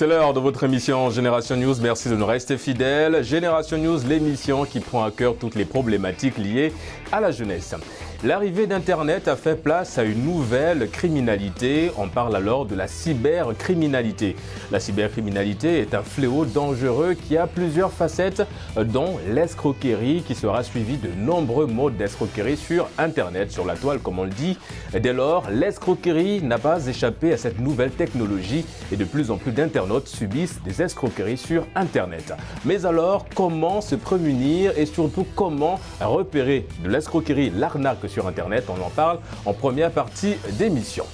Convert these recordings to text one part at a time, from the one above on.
C'est l'heure de votre émission Génération News. Merci de nous rester fidèles. Génération News, l'émission qui prend à cœur toutes les problématiques liées à la jeunesse. L'arrivée d'Internet a fait place à une nouvelle criminalité. On parle alors de la cybercriminalité. La cybercriminalité est un fléau dangereux qui a plusieurs facettes, dont l'escroquerie, qui sera suivie de nombreux modes d'escroquerie sur Internet, sur la toile comme on le dit. Dès lors, l'escroquerie n'a pas échappé à cette nouvelle technologie et de plus en plus d'internautes subissent des escroqueries sur Internet. Mais alors, comment se prémunir et surtout comment repérer de l'escroquerie, l'arnaque sur Internet? On en parle en première partie d'émission.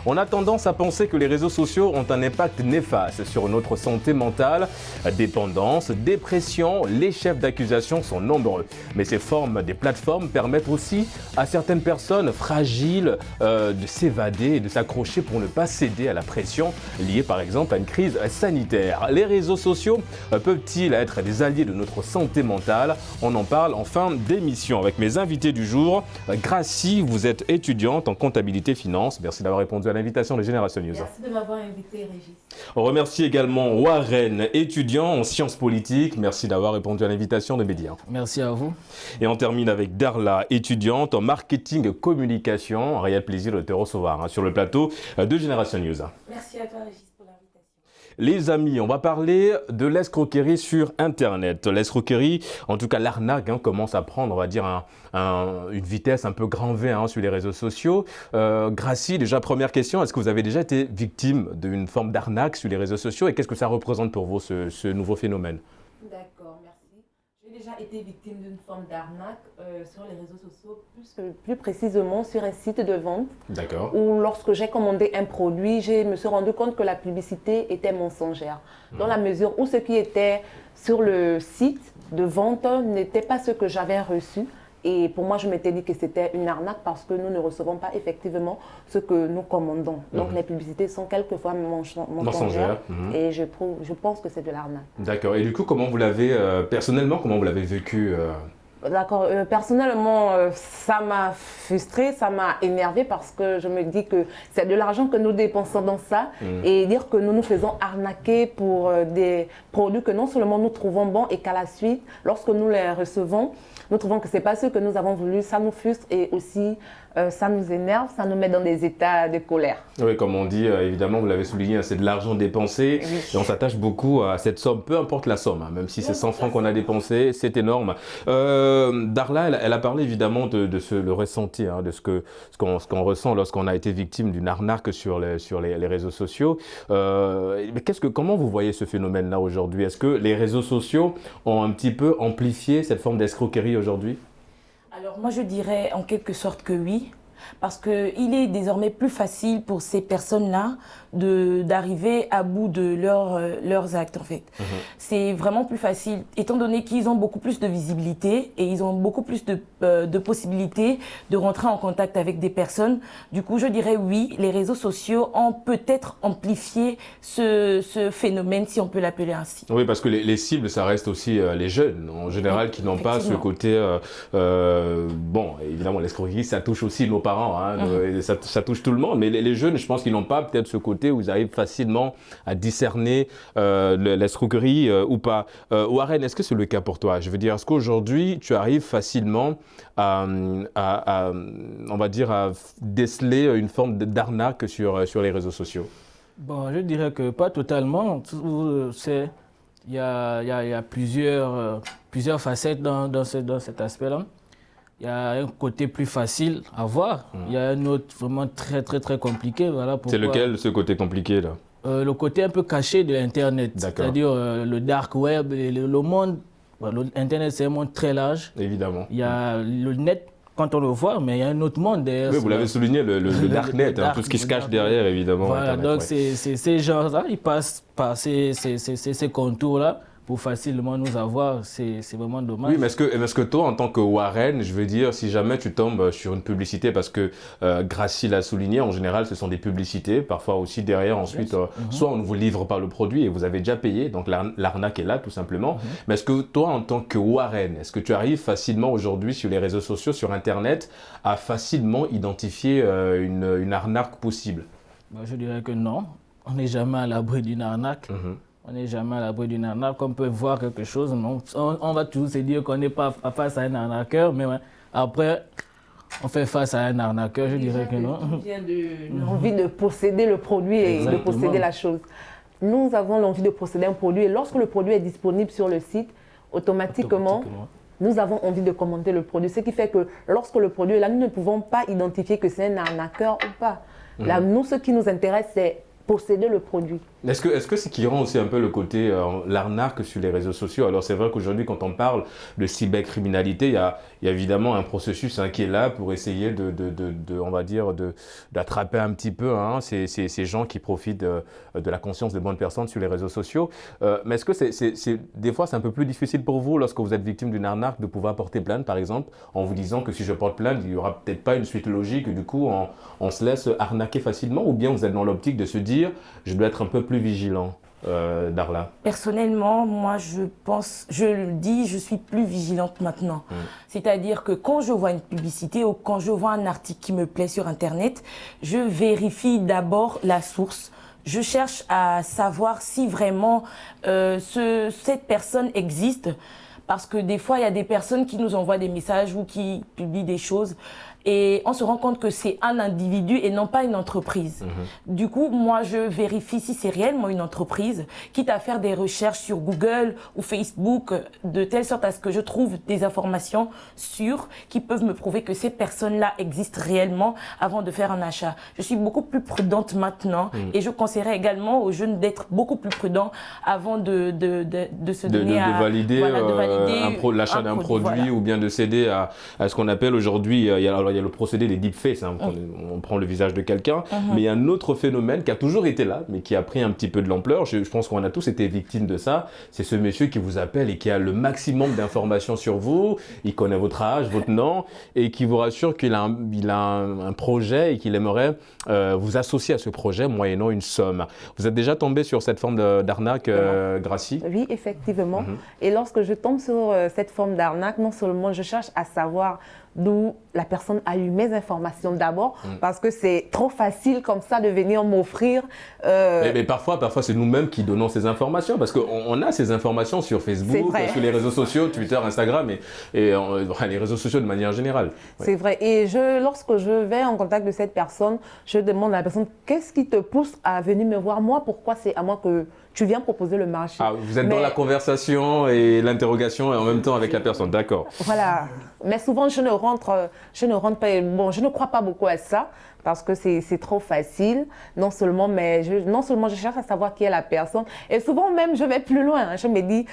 On a tendance à penser que les réseaux sociaux ont un impact néfaste sur notre santé mentale. Dépendance, dépression, les chefs d'accusation sont nombreux. Mais ces formes des plateformes permettent aussi à certaines personnes fragiles de s'évader et de s'accrocher pour ne pas céder à la pression liée par exemple à une crise sanitaire. Les réseaux sociaux peuvent-ils être des alliés de notre santé mentale? On en parle en fin d'émission avec mes invités du jour. Gracie, vous êtes étudiante en comptabilité finance. Merci d'avoir répondu à l'invitation de Génération News. Merci de m'avoir invité, Régis. On remercie également Warren, étudiant en sciences politiques. Merci d'avoir répondu à l'invitation de Média. Merci à vous. Et on termine avec Darla, étudiante en marketing communication. Un réel plaisir de te recevoir sur le plateau de Génération News. Merci à toi, Régis. Les amis, on va parler de l'escroquerie sur Internet. L'escroquerie, en tout cas l'arnaque, commence à prendre, on va dire, une vitesse un peu grand V sur les réseaux sociaux. Gracie, déjà première question, est-ce que vous avez déjà été victime d'une forme d'arnaque sur les réseaux sociaux et qu'est-ce que ça représente pour vous ce nouveau phénomène? D'accord, merci. J'ai déjà été victime d'une forme d'arnaque sur les réseaux sociaux, plus précisément sur un site de vente. D'accord. Où lorsque j'ai commandé un produit, je me suis rendu compte que la publicité était mensongère. Dans la mesure où ce qui était sur le site de vente n'était pas ce que j'avais reçu. Et pour moi, je m'étais dit que c'était une arnaque parce que nous ne recevons pas effectivement ce que nous commandons. Donc les publicités sont quelquefois mensongères. Et je pense que c'est de l'arnaque. D'accord. Et du coup, comment vous l'avez, personnellement, comment vous l'avez vécu D'accord. Personnellement, ça m'a frustrée, ça m'a énervée parce que je me dis que c'est de l'argent que nous dépensons dans ça et dire que nous nous faisons arnaquer pour des produits que non seulement nous trouvons bons et qu'à la suite, lorsque nous les recevons, nous trouvons que ce n'est pas ce que nous avons voulu, ça nous frustre et aussi ça nous énerve, ça nous met dans des états de colère. Oui, comme on dit, évidemment, vous l'avez souligné, c'est de l'argent dépensé et on s'attache beaucoup à cette somme, peu importe la somme, même si c'est 100 francs qu'on a dépensé, c'est énorme. Darla, elle a parlé évidemment de le ressenti, de ce qu'on ressent lorsqu'on a été victime d'une arnaque sur les réseaux sociaux. Mais comment vous voyez ce phénomène-là aujourd'hui? Est-ce que les réseaux sociaux ont un petit peu amplifié cette forme d'escroquerie aujourd'hui? Alors moi je dirais en quelque sorte que oui, parce qu'il est désormais plus facile pour ces personnes-là d'arriver à bout de leurs actes en fait. C'est vraiment plus facile, étant donné qu'ils ont beaucoup plus de visibilité et ils ont beaucoup plus de possibilités de rentrer en contact avec des personnes. Du coup, je dirais oui, les réseaux sociaux ont peut-être amplifié ce phénomène, si on peut l'appeler ainsi. Oui, parce que les cibles, ça reste aussi les jeunes, en général, qui n'ont pas ce côté... bon, évidemment, l'escroquerie, ça touche aussi nos parents, ça touche tout le monde, mais les jeunes, je pense qu'ils n'ont pas peut-être ce côté où ils arrivent facilement à discerner l'escroquerie ou pas. Warren, est-ce que c'est le cas pour toi? Je veux dire, est-ce qu'aujourd'hui, tu arrives facilement on va dire, à déceler une forme d'arnaque sur les réseaux sociaux? Bon, je dirais que pas totalement. Il y a plusieurs facettes dans cet aspect-là. Il y a un côté plus facile à voir. Il y a un autre vraiment très, très, très compliqué. Voilà pourquoi. C'est lequel, ce côté compliqué, là? Le côté un peu caché de l'Internet. C'est-à-dire le dark web, le monde. L'Internet, c'est un monde très large. Évidemment. Il y a le net, quand on le voit, mais il y a un autre monde derrière. Oui, vous l'avez souligné, le darknet, tout ce qui se cache derrière, évidemment. Voilà, Internet, donc ces gens-là, ils passent par ces contours-là pour facilement nous avoir, c'est vraiment dommage. Oui, mais est-ce que toi, en tant que Warren, je veux dire, si jamais tu tombes sur une publicité, parce que Gracie l'a souligné, en général, ce sont des publicités, parfois aussi derrière, ensuite, soit on ne vous livre pas le produit et vous avez déjà payé, donc l'arnaque est là, tout simplement. Mais est-ce que toi, en tant que Warren, est-ce que tu arrives facilement aujourd'hui sur les réseaux sociaux, sur Internet, à facilement identifier une arnaque possible? Je dirais que non. on n'est jamais à l'abri d'une arnaque. On n'est jamais à l'abri d'une arnaque. On peut voir quelque chose, on va toujours se dire qu'on n'est pas face à un arnaqueur, mais après, on fait face à un arnaqueur, je dirais que non. Il vient de l'envie de posséder le produit et Exactement. de posséder la chose. Nous avons l'envie de posséder un produit et lorsque le produit est disponible sur le site, automatiquement, nous avons envie de commander le produit. Ce qui fait que lorsque le produit est là, nous ne pouvons pas identifier que c'est un arnaqueur ou pas. Là, nous, ce qui nous intéresse, c'est posséder le produit. Est-ce que c'est qui rend aussi un peu le côté l'arnaque sur les réseaux sociaux? Alors c'est vrai qu'aujourd'hui quand on parle de cybercriminalité, il y a évidemment un processus qui est là pour essayer on va dire d'attraper un petit peu ces gens qui profitent de la conscience de bonnes personnes sur les réseaux sociaux. Mais est-ce que des fois c'est un peu plus difficile pour vous lorsque vous êtes victime d'une arnaque de pouvoir porter plainte par exemple en vous disant que si je porte plainte il n'y aura peut-être pas une suite logique et du coup on se laisse arnaquer facilement, ou bien vous êtes dans l'optique de se dire je dois être un peu plus vigilant, Darla? Personnellement, moi, je le dis, je suis plus vigilante maintenant. C'est-à-dire que quand je vois une publicité ou quand je vois un article qui me plaît sur Internet, je vérifie d'abord la source. Je cherche à savoir si vraiment cette personne existe. Parce que des fois, il y a des personnes qui nous envoient des messages ou qui publient des choses et on se rend compte que c'est un individu et non pas une entreprise. Du coup, moi, je vérifie si c'est réellement une entreprise, quitte à faire des recherches sur Google ou Facebook, de telle sorte à ce que je trouve des informations sûres qui peuvent me prouver que ces personnes-là existent réellement avant de faire un achat. Je suis beaucoup plus prudente maintenant et je conseillerais également aux jeunes d'être beaucoup plus prudents avant de se donner à valider, l'achat d'un produit ou bien de céder à ce qu'on appelle aujourd'hui, il y a le procédé des deepfakes, on prend le visage de quelqu'un, mais il y a un autre phénomène qui a toujours été là, mais qui a pris un petit peu de l'ampleur, je pense qu'on a tous été victimes de ça, c'est ce monsieur qui vous appelle et qui a le maximum d'informations sur vous, il connaît votre âge, votre nom, et qui vous rassure qu'il a un projet et qu'il aimerait vous associer à ce projet moyennant une somme. Vous êtes déjà tombé sur cette forme d'arnaque, Gracie? Oui, effectivement. Et lorsque je tombe sur cette forme d'arnaque, non seulement je cherche à savoir d'où la personne a eu mes informations d'abord, parce que c'est trop facile comme ça de venir m'offrir. Mais parfois c'est nous-mêmes qui donnons ces informations, parce qu'on a ces informations sur Facebook, sur les réseaux sociaux, Twitter, Instagram et les réseaux sociaux de manière générale. Ouais. C'est vrai. Et lorsque je vais en contact de cette personne, je demande à la personne, qu'est-ce qui te pousse à venir me voir moi? Pourquoi c'est à moi que tu viens proposer le marché? Vous êtes dans la conversation et l'interrogation et en même temps avec la personne, d'accord. Voilà. Mais souvent, je ne rentre pas. Bon, je ne crois pas beaucoup à ça parce que c'est trop facile. Non seulement je cherche à savoir qui est la personne. Et souvent même, je vais plus loin. Je me dis,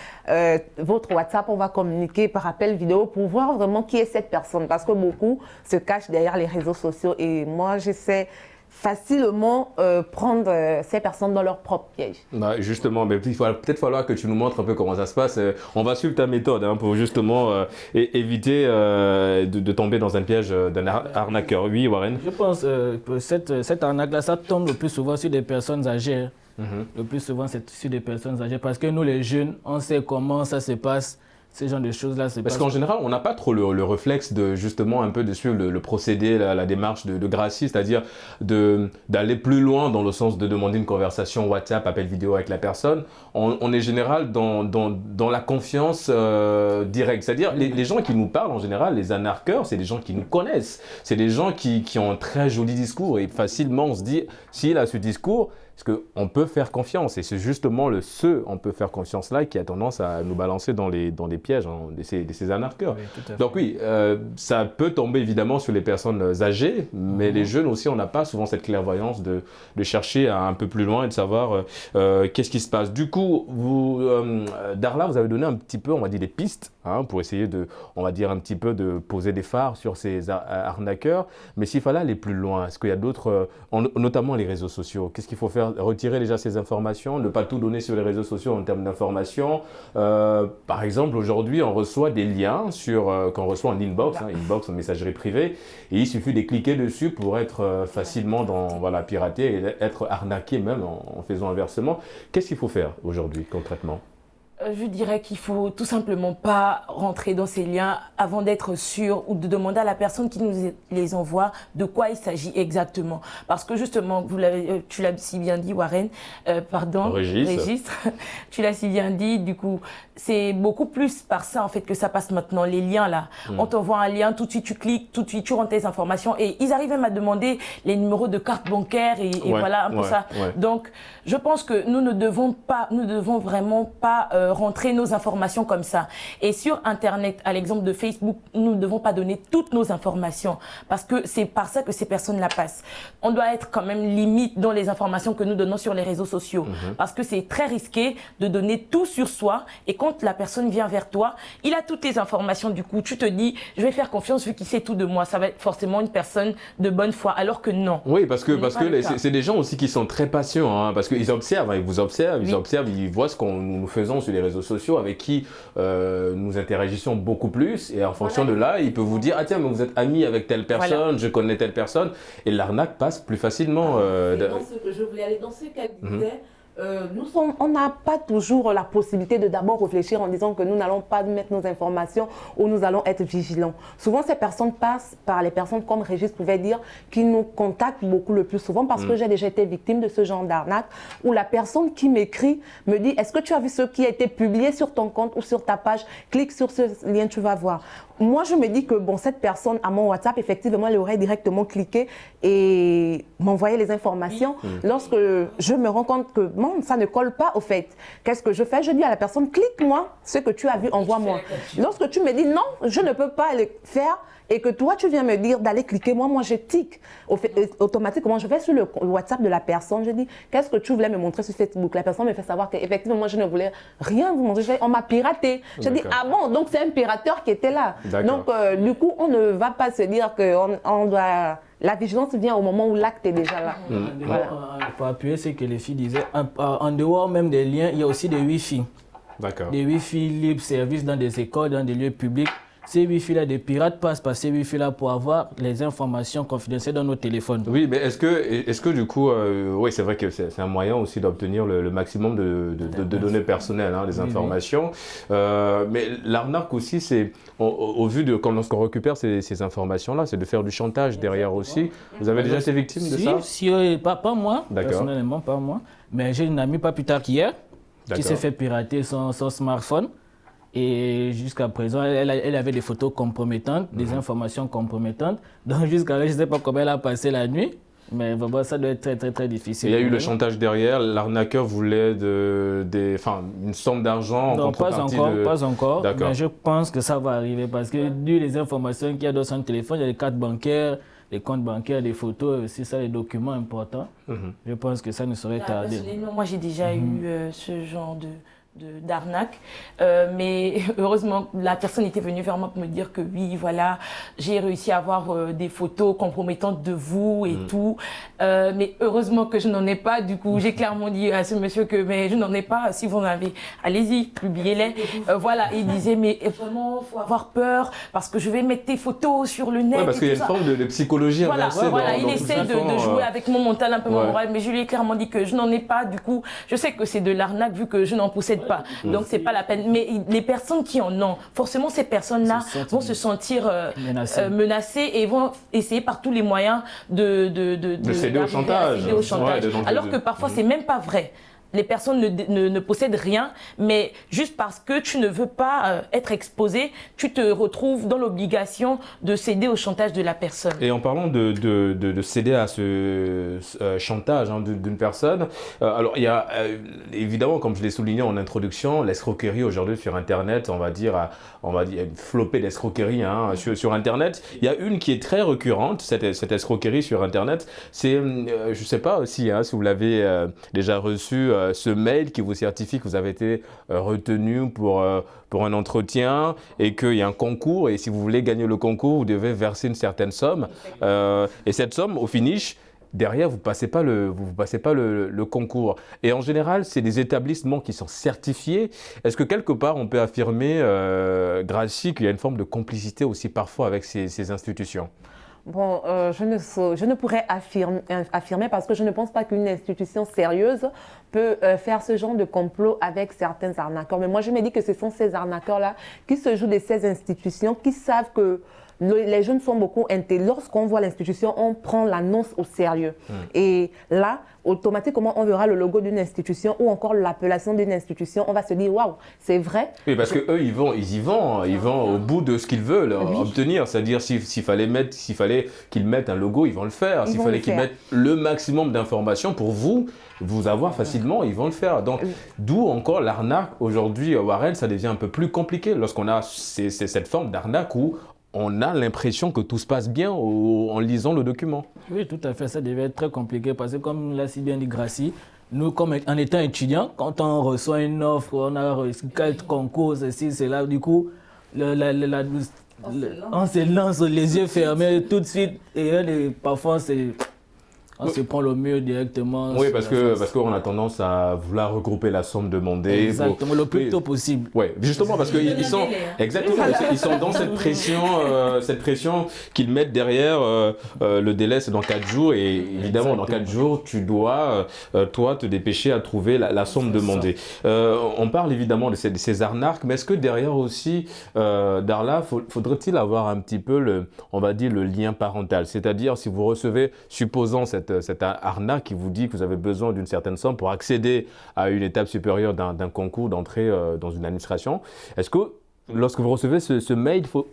votre WhatsApp, on va communiquer par appel vidéo pour voir vraiment qui est cette personne. Parce que beaucoup se cachent derrière les réseaux sociaux. Et moi, j'essaie facilement prendre ces personnes dans leur propre piège. Justement, mais il va peut-être falloir que tu nous montres un peu comment ça se passe. On va suivre ta méthode pour justement éviter de tomber dans un piège d'un arnaqueur. Oui, Warren? Je pense que cette arnaque-là, ça tombe le plus souvent sur des personnes âgées. Le plus souvent, c'est sur des personnes âgées parce que nous, les jeunes, on sait comment ça se passe. Ces genres de choses-là, c'est parce qu'en général, on n'a pas trop le réflexe de justement un peu de suivre le procédé, la démarche de Gracie, c'est-à-dire d'aller plus loin dans le sens de demander une conversation WhatsApp, appel vidéo avec la personne. On est général dans la confiance directe, c'est-à-dire les gens qui nous parlent en général, les arnaqueurs, c'est des gens qui nous connaissent, c'est des gens qui ont un très joli discours et facilement on se dit, s'il a ce discours, parce qu'on peut faire confiance et c'est justement on peut faire confiance là qui a tendance à nous balancer dans les pièges de ces arnaqueurs. Oui, donc oui, ça peut tomber évidemment sur les personnes âgées, mais les jeunes aussi, on n'a pas souvent cette clairvoyance de chercher un peu plus loin et de savoir qu'est-ce qui se passe. Du coup, Darla, vous avez donné un petit peu, on va dire, des pistes pour essayer on va dire un petit peu de poser des phares sur ces arnaqueurs. Mais s'il fallait aller plus loin, est-ce qu'il y a d'autres, notamment les réseaux sociaux, qu'est-ce qu'il faut faire? Retirer déjà ces informations, ne pas tout donner sur les réseaux sociaux en termes d'informations. Par exemple, aujourd'hui, on reçoit des liens quand on reçoit un inbox, une messagerie privée, et il suffit de cliquer dessus pour être facilement piraté et être arnaqué même en faisant un versement. Qu'est-ce qu'il faut faire aujourd'hui concrètement? Je dirais qu'il faut tout simplement pas rentrer dans ces liens avant d'être sûr ou de demander à la personne qui nous les envoie de quoi il s'agit exactement. Parce que justement, tu l'as si bien dit, Warren, Régis, tu l'as si bien dit, du coup, c'est beaucoup plus par ça en fait que ça passe maintenant, les liens là. On t'envoie un lien, tout de suite tu cliques, tout de suite tu rentres tes informations et ils arrivent même à demander les numéros de carte bancaire et voilà un peu ça. Ouais. Donc, je pense que nous ne devons vraiment pas rentrer nos informations comme ça. Et sur Internet, à l'exemple de Facebook, nous ne devons pas donner toutes nos informations parce que c'est par ça que ces personnes la passent. On doit être quand même limite dans les informations que nous donnons sur les réseaux sociaux parce que c'est très risqué de donner tout sur soi et quand la personne vient vers toi, il a toutes tes informations du coup, tu te dis, je vais faire confiance vu qu'il sait tout de moi, ça va être forcément une personne de bonne foi, alors que non. Oui, parce que c'est des gens aussi qui sont très patients, hein, parce qu'ils observent, ils vous observent, ils voient ce que nous faisons sur les réseaux sociaux, avec qui nous interagissons beaucoup plus, et en fonction de là, il peut vous dire, ah tiens, mais vous êtes ami avec telle personne, je connais telle personne, et l'arnaque passe plus facilement. Je voulais aller dans ce qu'elle disait. On n'a pas toujours la possibilité de d'abord réfléchir en disant que nous n'allons pas mettre nos informations ou nous allons être vigilants. Souvent, ces personnes passent par les personnes, comme Régis pouvait dire, qui nous contactent beaucoup le plus souvent parce que j'ai déjà été victime de ce genre d'arnaque où la personne qui m'écrit me dit « Est-ce que tu as vu ce qui a été publié sur ton compte ou sur ta page? Clique sur ce lien, tu vas voir. » Moi, je me dis que bon, cette personne, à mon WhatsApp, effectivement, elle aurait directement cliqué et m'envoyé les informations. Lorsque je me rends compte que bon, ça ne colle pas au fait, qu'est-ce que je fais? Je dis à la personne, clique-moi ce que tu as vu, envoie-moi. Lorsque tu me dis non, je ne peux pas le faire et que toi, tu viens me dire d'aller cliquer, moi je tic. Automatiquement, je vais sur le WhatsApp de la personne, je dis, qu'est-ce que tu voulais me montrer sur Facebook? La personne me fait savoir qu'effectivement, moi, je ne voulais rien vous montrer. On m'a piraté. Je dis, ah bon, donc c'est un pirateur qui était là. Donc, du coup, on ne va pas se dire qu'on doit... La vigilance vient au moment où l'acte est déjà là. Voilà. Pour appuyer ce que les filles disaient, en dehors même des liens, il y a aussi des Wi-Fi. D'accord. Des Wi-Fi libres services dans des écoles, dans des lieux publics. Ces Wi-Fi-là, des pirates passent par ces Wi-Fi-là pour avoir les informations confidentielles dans nos téléphones. Oui, mais est-ce que du coup, oui, c'est vrai que c'est un moyen aussi d'obtenir le maximum de données personnelles, hein, des informations. Mais l'arnaque aussi, c'est, au vu de quand lorsqu'on récupère ces informations-là, c'est de faire du chantage derrière aussi. Vous avez déjà été victime de ça? Si, pas moi, personnellement, pas moi. Mais j'ai une amie, pas plus tard qu'hier, qui s'est fait pirater son smartphone. Et jusqu'à présent, elle avait des photos compromettantes, des informations compromettantes. Donc jusqu'à là, je ne sais pas comment elle a passé la nuit. Mais vraiment, ça doit être très, très, très difficile. Il y a eu le chantage derrière. L'arnaqueur voulait une somme d'argent en contrepartie pas encore. Mais je pense que ça va arriver parce que vu les informations qu'il y a dans son téléphone, il y a les cartes bancaires, les comptes bancaires, les photos, c'est ça les documents importants. Je pense que ça ne saurait tarder. Moi, j'ai déjà eu ce genre d'arnaque, mais heureusement la personne était venue vers moi pour me dire que oui, voilà, j'ai réussi à avoir des photos compromettantes de vous et tout, mais heureusement que je n'en ai pas. Du coup, j'ai clairement dit à ce monsieur que mais je n'en ai pas, si vous en avez, allez-y, publiez-les. Voilà, il disait mais vraiment, faut avoir peur parce que je vais mettre tes photos sur le net. Parce qu'il y a une forme de psychologie inversée. Voilà, il essaie de jouer avec mon mental, un peu mon moral, mais je lui ai clairement dit que je n'en ai pas. Du coup, je sais que c'est de l'arnaque vu que je n'en possède pas. Donc c'est pas la peine. Mais les personnes qui en ont, forcément ces personnes-là vont se sentir menacées et vont essayer par tous les moyens de céder au chantage. Alors que parfois c'est même pas vrai. Les personnes ne possèdent rien, mais juste parce que tu ne veux pas être exposé, tu te retrouves dans l'obligation de céder au chantage de la personne. Et en parlant de céder à ce chantage d'une personne, alors il y a évidemment, comme je l'ai souligné en introduction, l'escroquerie aujourd'hui sur Internet, on va dire une flopée d'escroqueries sur Internet. Il y a une qui est très récurrente, cette escroquerie sur Internet, c'est, je ne sais pas aussi si vous l'avez déjà reçu, ce mail qui vous certifie que vous avez été retenu pour un entretien et qu'il y a un concours et si vous voulez gagner le concours, vous devez verser une certaine somme. Et cette somme, au finish, derrière, vous ne passez pas le concours. Et en général, c'est des établissements qui sont certifiés. Est-ce que quelque part, on peut affirmer, Gracie, qu'il y a une forme de complicité aussi parfois avec ces institutions? Bon, je ne pourrais affirmer parce que je ne pense pas qu'une institution sérieuse peut faire ce genre de complot avec certains arnaqueurs. Mais moi, je me dis que ce sont ces arnaqueurs-là qui se jouent de ces institutions, qui savent que les jeunes sont beaucoup intelligents. Lorsqu'on voit l'institution, on prend l'annonce au sérieux. Et là, automatiquement, on verra le logo d'une institution ou encore l'appellation d'une institution. On va se dire, waouh, c'est vrai. Oui, parce qu'eux, ils vont au bout de ce qu'ils veulent obtenir. C'est-à-dire, s'il fallait qu'ils mettent un logo, ils vont le faire. S'il fallait qu'ils mettent le maximum d'informations pour vous avoir facilement, ils vont le faire. Donc, d'où encore l'arnaque. Aujourd'hui, Warren, ça devient un peu plus compliqué lorsqu'on a cette forme d'arnaque où on a l'impression que tout se passe bien en lisant le document. Oui, tout à fait. Ça devait être très compliqué parce que, comme l'a si bien dit Gracie, nous, en étant étudiants, quand on reçoit une offre, on a reçu quelques concours, ceci, cela, du coup, on se lance les yeux fermés tout de suite et parfois on se prend le mur directement. Oui, parce qu'on a tendance à vouloir regrouper la somme demandée. Exactement, le plus tôt possible. Oui, justement, parce qu'ils sont, ils sont dans cette pression qu'ils mettent derrière le délai, c'est dans 4 jours. Et évidemment, dans 4 jours, tu dois, toi, te dépêcher à trouver la somme demandée. On parle évidemment de ces arnaques, mais est-ce que derrière aussi, Darla, faudrait-il avoir un petit peu, on va dire, le lien parental? C'est-à-dire, si vous recevez, supposons cette arnaque qui vous dit que vous avez besoin d'une certaine somme pour accéder à une étape supérieure d'un concours d'entrée dans une administration. Est-ce que lorsque vous recevez ce mail, il faut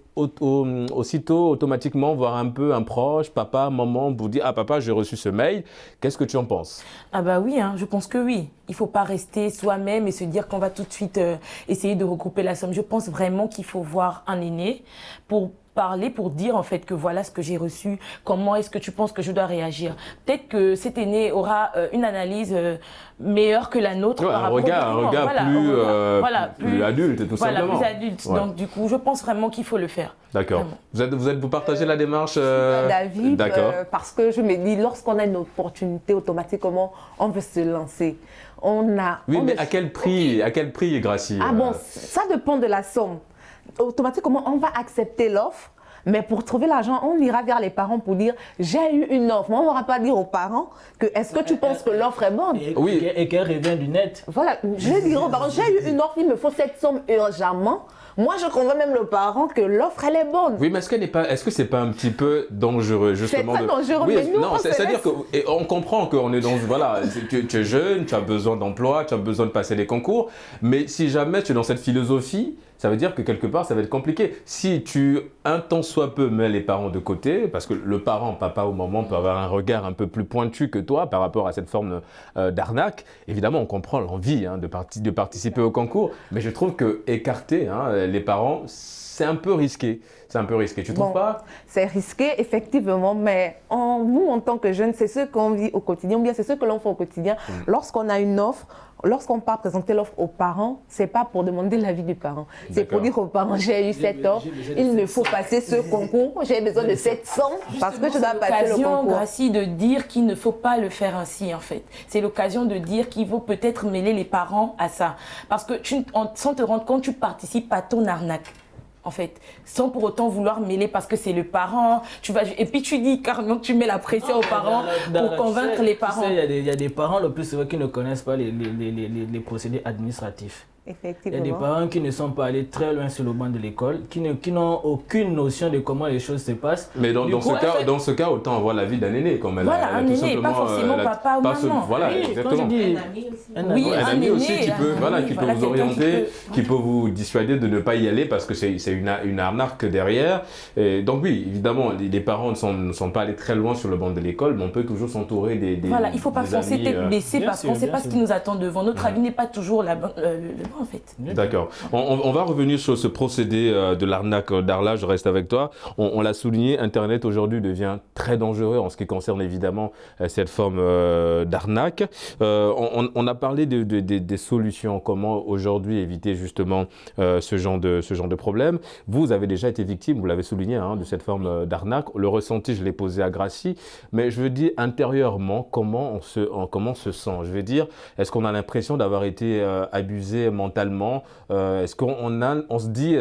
aussitôt automatiquement voir un peu un proche, papa, maman, vous dire « Ah papa, j'ai reçu ce mail ». Qu'est-ce que tu en penses? Ah bah oui, je pense que oui. Il ne faut pas rester soi-même et se dire qu'on va tout de suite essayer de regrouper la somme. Je pense vraiment qu'il faut voir un aîné pour parler, pour dire en fait que voilà ce que j'ai reçu, comment est-ce que tu penses que je dois réagir. Peut-être que cet aîné aura une analyse meilleure que la nôtre. Ouais, un regard plus adulte, tout simplement. Plus adulte. Ouais. Donc du coup, je pense vraiment qu'il faut le faire. D'accord. Vous partagez la démarche David, parce que je me dis, lorsqu'on a une opportunité, automatiquement, on veut se lancer. Mais à quel prix, Gracie? Ah bon, ça dépend de la somme. Automatiquement, on va accepter l'offre, mais pour trouver l'argent, on ira vers les parents pour dire « j'ai eu une offre ». On ne va pas dire aux parents que « est-ce que tu penses que l'offre est bonne ?» Et qu'elle revient du net. Voilà, je vais dire aux parents « j'ai eu une offre, il me faut cette somme urgemment ». Moi, je convainc même le parent que l'offre, elle est bonne. Oui, mais est-ce que c'est pas un petit peu dangereux, justement? C'est pas dangereux, mais nous, c'est-à-dire qu'on comprend qu'on est dans... Voilà, tu es jeune, tu as besoin d'emploi, tu as besoin de passer les concours, mais si jamais tu es dans cette philosophie, ça veut dire que quelque part, ça va être compliqué. Si tu, un tant soit peu, mets les parents de côté, parce que le parent, papa ou maman, peut avoir un regard un peu plus pointu que toi par rapport à cette forme d'arnaque, évidemment, on comprend l'envie de participer au concours, mais je trouve que écarter les parents, c'est un peu risqué. C'est un peu risqué, tu trouves pas? C'est risqué, effectivement, mais nous, en tant que jeunes, c'est ce qu'on vit au quotidien, ou bien c'est ce que l'on fait au quotidien. Lorsqu'on a une offre, lorsqu'on part présenter l'offre aux parents, c'est pas pour demander l'avis du parent. C'est pour dire aux parents, j'ai eu cette offre, il me faut passer ce concours, j'ai besoin de cette somme parce que je dois passer le concours. Gracie, de dire qu'il ne faut pas le faire ainsi, en fait. C'est l'occasion de dire qu'il faut peut-être mêler les parents à ça. Parce que sans te rendre compte, tu participes à ton arnaque. En fait, sans pour autant vouloir mêler parce que c'est le parent, et puis tu dis carrément que tu mets la pression aux parents pour convaincre les parents. Il y a des parents, le plus souvent, qui ne connaissent pas les procédés administratifs. Effectivement. Il y a des parents qui ne sont pas allés très loin sur le banc de l'école, qui n'ont aucune notion de comment les choses se passent. Mais dans ce cas, autant avoir l'avis d'un aîné, comme elle a tout simplement, pas forcément papa ou maman. Voilà, oui, exactement. Un ami aussi qui peut vous orienter, qui peut vous dissuader de ne pas y aller parce que c'est une arnaque derrière. Et donc oui, évidemment, les parents ne sont pas allés très loin sur le banc de l'école, mais on peut toujours s'entourer des Voilà, il ne faut pas foncer tête baissée parce qu'on ne sait pas ce qui nous attend devant. Notre avis n'est pas toujours le bon, en fait. D'accord. On va revenir sur ce procédé de l'arnaque. Darla, je reste avec toi. On l'a souligné, Internet aujourd'hui devient très dangereux en ce qui concerne évidemment cette forme d'arnaque. On a parlé des solutions, comment aujourd'hui éviter justement ce genre de problème. Vous avez déjà été victime, vous l'avez souligné, de cette forme d'arnaque. Le ressenti, je l'ai posé à Gracie, mais je veux dire intérieurement, comment on se sent? Je veux dire, est-ce qu'on a l'impression d'avoir été abusé mentalement? Est-ce qu'on se dit,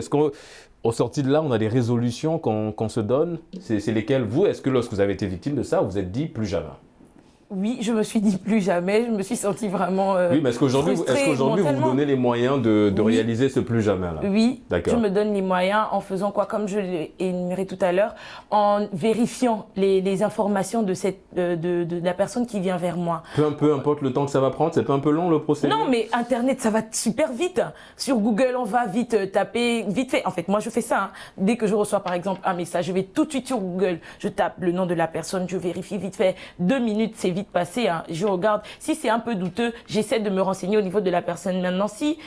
Au sorti de là, on a des résolutions qu'on se donne. C'est lesquelles, vous, est-ce que lorsque vous avez été victime de ça, vous vous êtes dit plus jamais? Oui, je me suis dit plus jamais, je me suis sentie vraiment oui, mais est-ce qu'aujourd'hui vous vous donnez les moyens de réaliser ce plus jamais là? Oui, je me donne les moyens en faisant quoi? Comme je l'ai énuméré tout à l'heure, en vérifiant les informations de la personne qui vient vers moi. Peu importe le temps que ça va prendre, c'est pas un peu long le procédé? Non, mais Internet, ça va super vite. Sur Google, on va vite taper, vite fait. En fait, moi, je fais ça. Hein. Dès que je reçois, par exemple, un message, je vais tout de suite sur Google, je tape le nom de la personne, je vérifie vite fait. 2 minutes, c'est vite passé. Hein. Je regarde. Si c'est un peu douteux, j'essaie de me renseigner au niveau de la personne. Maintenant, si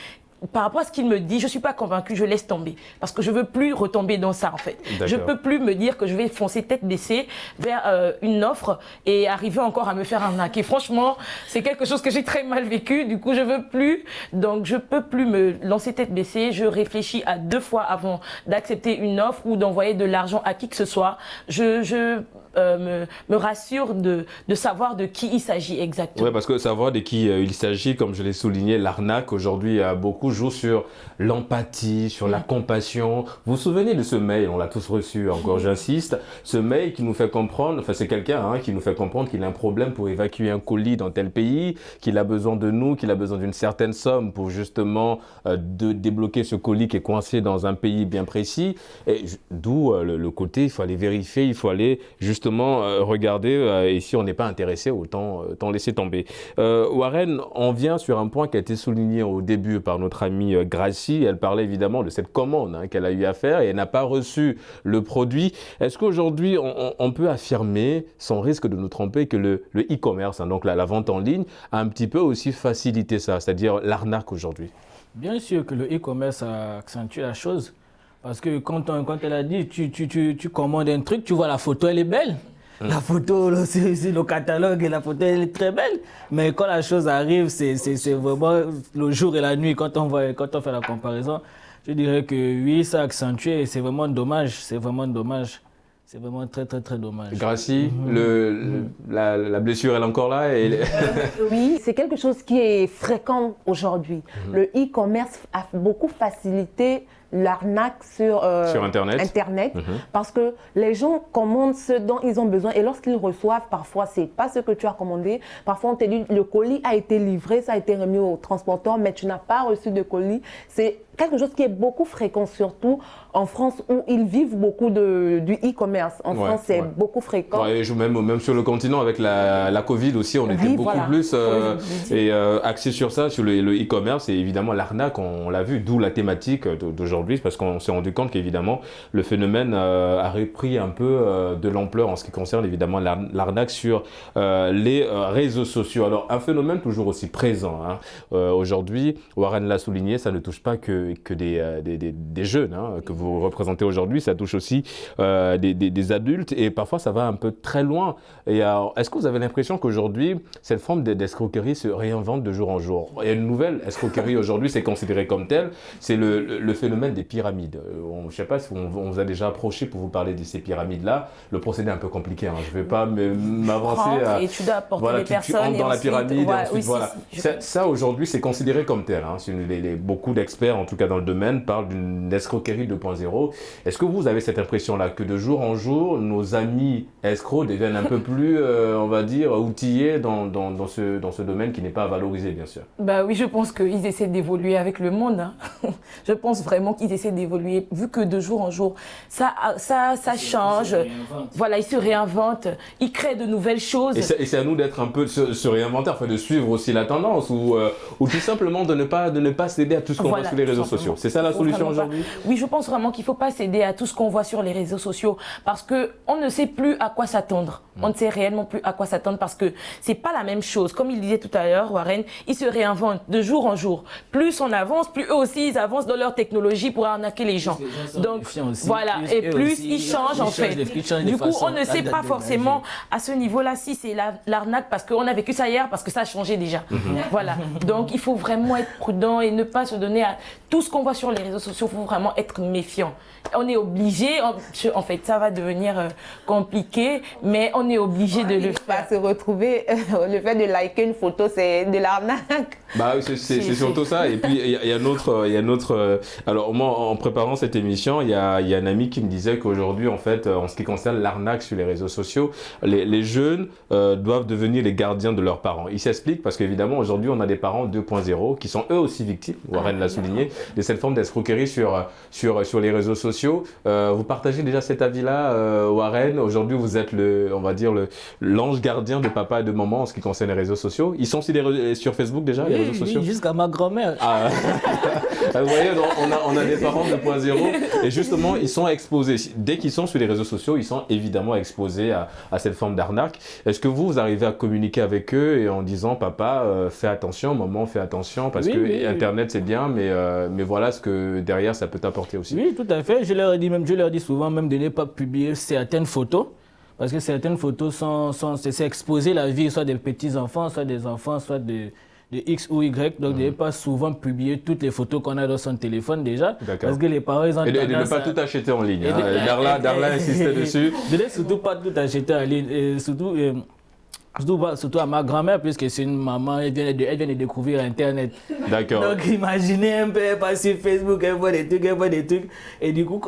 par rapport à ce qu'il me dit, je suis pas convaincue, je laisse tomber. Parce que je veux plus retomber dans ça, en fait. Je peux plus me dire que je vais foncer tête baissée vers une offre et arriver encore à me faire arnaquer. Franchement, c'est quelque chose que j'ai très mal vécu. Du coup, je veux plus. Donc, je peux plus me lancer tête baissée. Je réfléchis à 2 fois avant d'accepter une offre ou d'envoyer de l'argent à qui que ce soit. Je me rassure de savoir de qui il s'agit exactement. Oui, parce que savoir de qui il s'agit, comme je l'ai souligné, l'arnaque aujourd'hui beaucoup joue sur l'empathie, sur la compassion. Vous vous souvenez de ce mail, on l'a tous reçu, encore j'insiste, ce mail qui nous fait comprendre, enfin c'est quelqu'un qui nous fait comprendre qu'il a un problème pour évacuer un colis dans tel pays, qu'il a besoin de nous, qu'il a besoin d'une certaine somme pour justement de débloquer ce colis qui est coincé dans un pays bien précis. Et d'où le côté, il faut aller vérifier, il faut aller justement regarder et si on n'est pas intéressé, autant laisser tomber. Warren, on vient sur un point qui a été souligné au début par notre amie Gracie. Elle parlait évidemment de cette commande qu'elle a eu à faire et elle n'a pas reçu le produit. Est-ce qu'aujourd'hui, on peut affirmer, sans risque de nous tromper, que le e-commerce, donc la vente en ligne, a un petit peu aussi facilité ça, c'est-à-dire l'arnaque aujourd'hui? Bien sûr que le e-commerce a accentué la chose. Parce que quand elle a dit, tu commandes un truc, tu vois la photo, elle est belle. La photo, c'est le catalogue et la photo, elle est très belle. Mais quand la chose arrive, c'est vraiment le jour et la nuit. Quand on fait la comparaison, je dirais que oui, ça a accentué et c'est vraiment dommage. C'est vraiment dommage. C'est vraiment très, très, très dommage. Gracie, la blessure, elle est encore là Oui, c'est quelque chose qui est fréquent aujourd'hui. Le e-commerce a beaucoup facilité l'arnaque sur Internet parce que les gens commandent ce dont ils ont besoin et lorsqu'ils reçoivent, parfois, c'est pas ce que tu as commandé. Parfois, on te dit le colis a été livré, ça a été remis au transporteur, mais tu n'as pas reçu de colis. C'est quelque chose qui est beaucoup fréquent, surtout en France où ils vivent beaucoup du e-commerce. En France, c'est beaucoup fréquent. Ouais, même sur le continent, avec la Covid aussi, on était beaucoup plus axé sur ça, sur le e-commerce et évidemment l'arnaque, on l'a vu, d'où la thématique d'aujourd'hui. Parce qu'on s'est rendu compte qu'évidemment le phénomène a repris un peu de l'ampleur en ce qui concerne évidemment l'arnaque sur les réseaux sociaux. Alors un phénomène toujours aussi présent aujourd'hui, Warren l'a souligné, ça ne touche pas que des jeunes que vous représentez aujourd'hui, ça touche aussi des adultes et parfois ça va un peu très loin. Et est-ce que vous avez l'impression qu'aujourd'hui cette forme d'escroquerie se réinvente de jour en jour? Il y a une nouvelle escroquerie aujourd'hui, c'est considéré comme tel, c'est le phénomène des pyramides. Je ne sais pas si on vous a déjà approché pour vous parler de ces pyramides-là. Le procédé est un peu compliqué. Je ne vais pas m'avancer à... Et tu dois apporter les personnes. Tu entres dans la pyramide. Ouais, Ça, aujourd'hui, c'est considéré comme tel. Beaucoup d'experts, en tout cas dans le domaine, parlent d'une escroquerie 2.0. Est-ce que vous avez cette impression-là que de jour en jour, nos amis escrocs deviennent un peu plus, on va dire, outillés dans ce domaine qui n'est pas valorisé, bien sûr? Bah oui, je pense qu'ils essaient d'évoluer avec le monde. Je pense vraiment qu'ils essaient d'évoluer, vu que de jour en jour, ça change. Voilà, ils se réinventent, ils créent de nouvelles choses. Et c'est à nous d'être un peu se réinventer, de suivre aussi la tendance ou tout simplement de ne pas céder à tout ce qu'on voit sur les réseaux sociaux. C'est ça la solution aujourd'hui? Oui, je pense vraiment qu'il ne faut pas céder à tout ce qu'on voit sur les réseaux sociaux parce qu'on ne sait plus à quoi s'attendre. On ne sait réellement plus à quoi s'attendre parce que c'est pas la même chose. Comme il disait tout à l'heure, Warren, ils se réinventent de jour en jour. Plus on avance, plus eux aussi ils avancent dans leur technologie pour arnaquer les gens. Donc voilà, et plus ils changent en fait. Du coup, on ne sait pas forcément à ce niveau-là si c'est l'arnaque parce qu'on a vécu ça hier, parce que ça a changé déjà. Voilà. Donc il faut vraiment être prudent et ne pas se donner à tout ce qu'on voit sur les réseaux sociaux. Il faut vraiment être méfiant. On est obligé, en fait, ça va devenir compliqué, mais on est obligé de le faire. Se retrouver, le fait de liker une photo, c'est de l'arnaque. Bah oui, c'est surtout ça. Et puis il y a une autre autre. Alors moi, en préparant cette émission, il y a un ami qui me disait qu'aujourd'hui, en fait, en ce qui concerne l'arnaque sur les réseaux sociaux, les jeunes doivent devenir les gardiens de leurs parents. Il s'explique parce qu'évidemment, aujourd'hui, on a des parents 2.0 qui sont eux aussi victimes, Warren l'a souligné, de cette forme d'escroquerie sur les réseaux sociaux. Vous partagez déjà cet avis-là, Warren. Aujourd'hui, vous êtes l'ange gardien de papa et de maman en ce qui concerne les réseaux sociaux. Ils sont sur Facebook déjà, les réseaux sociaux? Oui, jusqu'à ma grand-mère. Ah. Vous voyez, on a des parents 2.0 et justement, ils sont exposés. Dès qu'ils sont sur les réseaux sociaux, ils sont évidemment exposés à cette forme d'arnaque. Est-ce que vous arrivez à communiquer avec eux et en disant, papa, fais attention, maman, fais attention, parce que Internet c'est bien, mais voilà ce que derrière ça peut t'apporter aussi. Oui, tout à fait. Je leur dis souvent même de ne pas publier certaines photos. Parce que certaines photos c'est exposer la vie, soit des petits-enfants, soit des enfants, soit de X ou Y. Donc, de ne pas souvent publier toutes les photos qu'on a dans son téléphone déjà. Parce que les parents, ils ont tendance de ne pas tout acheter en ligne. Darla insistait dessus. De ne surtout pas tout acheter en ligne. Et surtout à ma grand-mère, puisque c'est une maman, elle vient de découvrir Internet. D'accord. Donc imaginez un peu, elle passe sur Facebook, elle voit des trucs. Et du coup,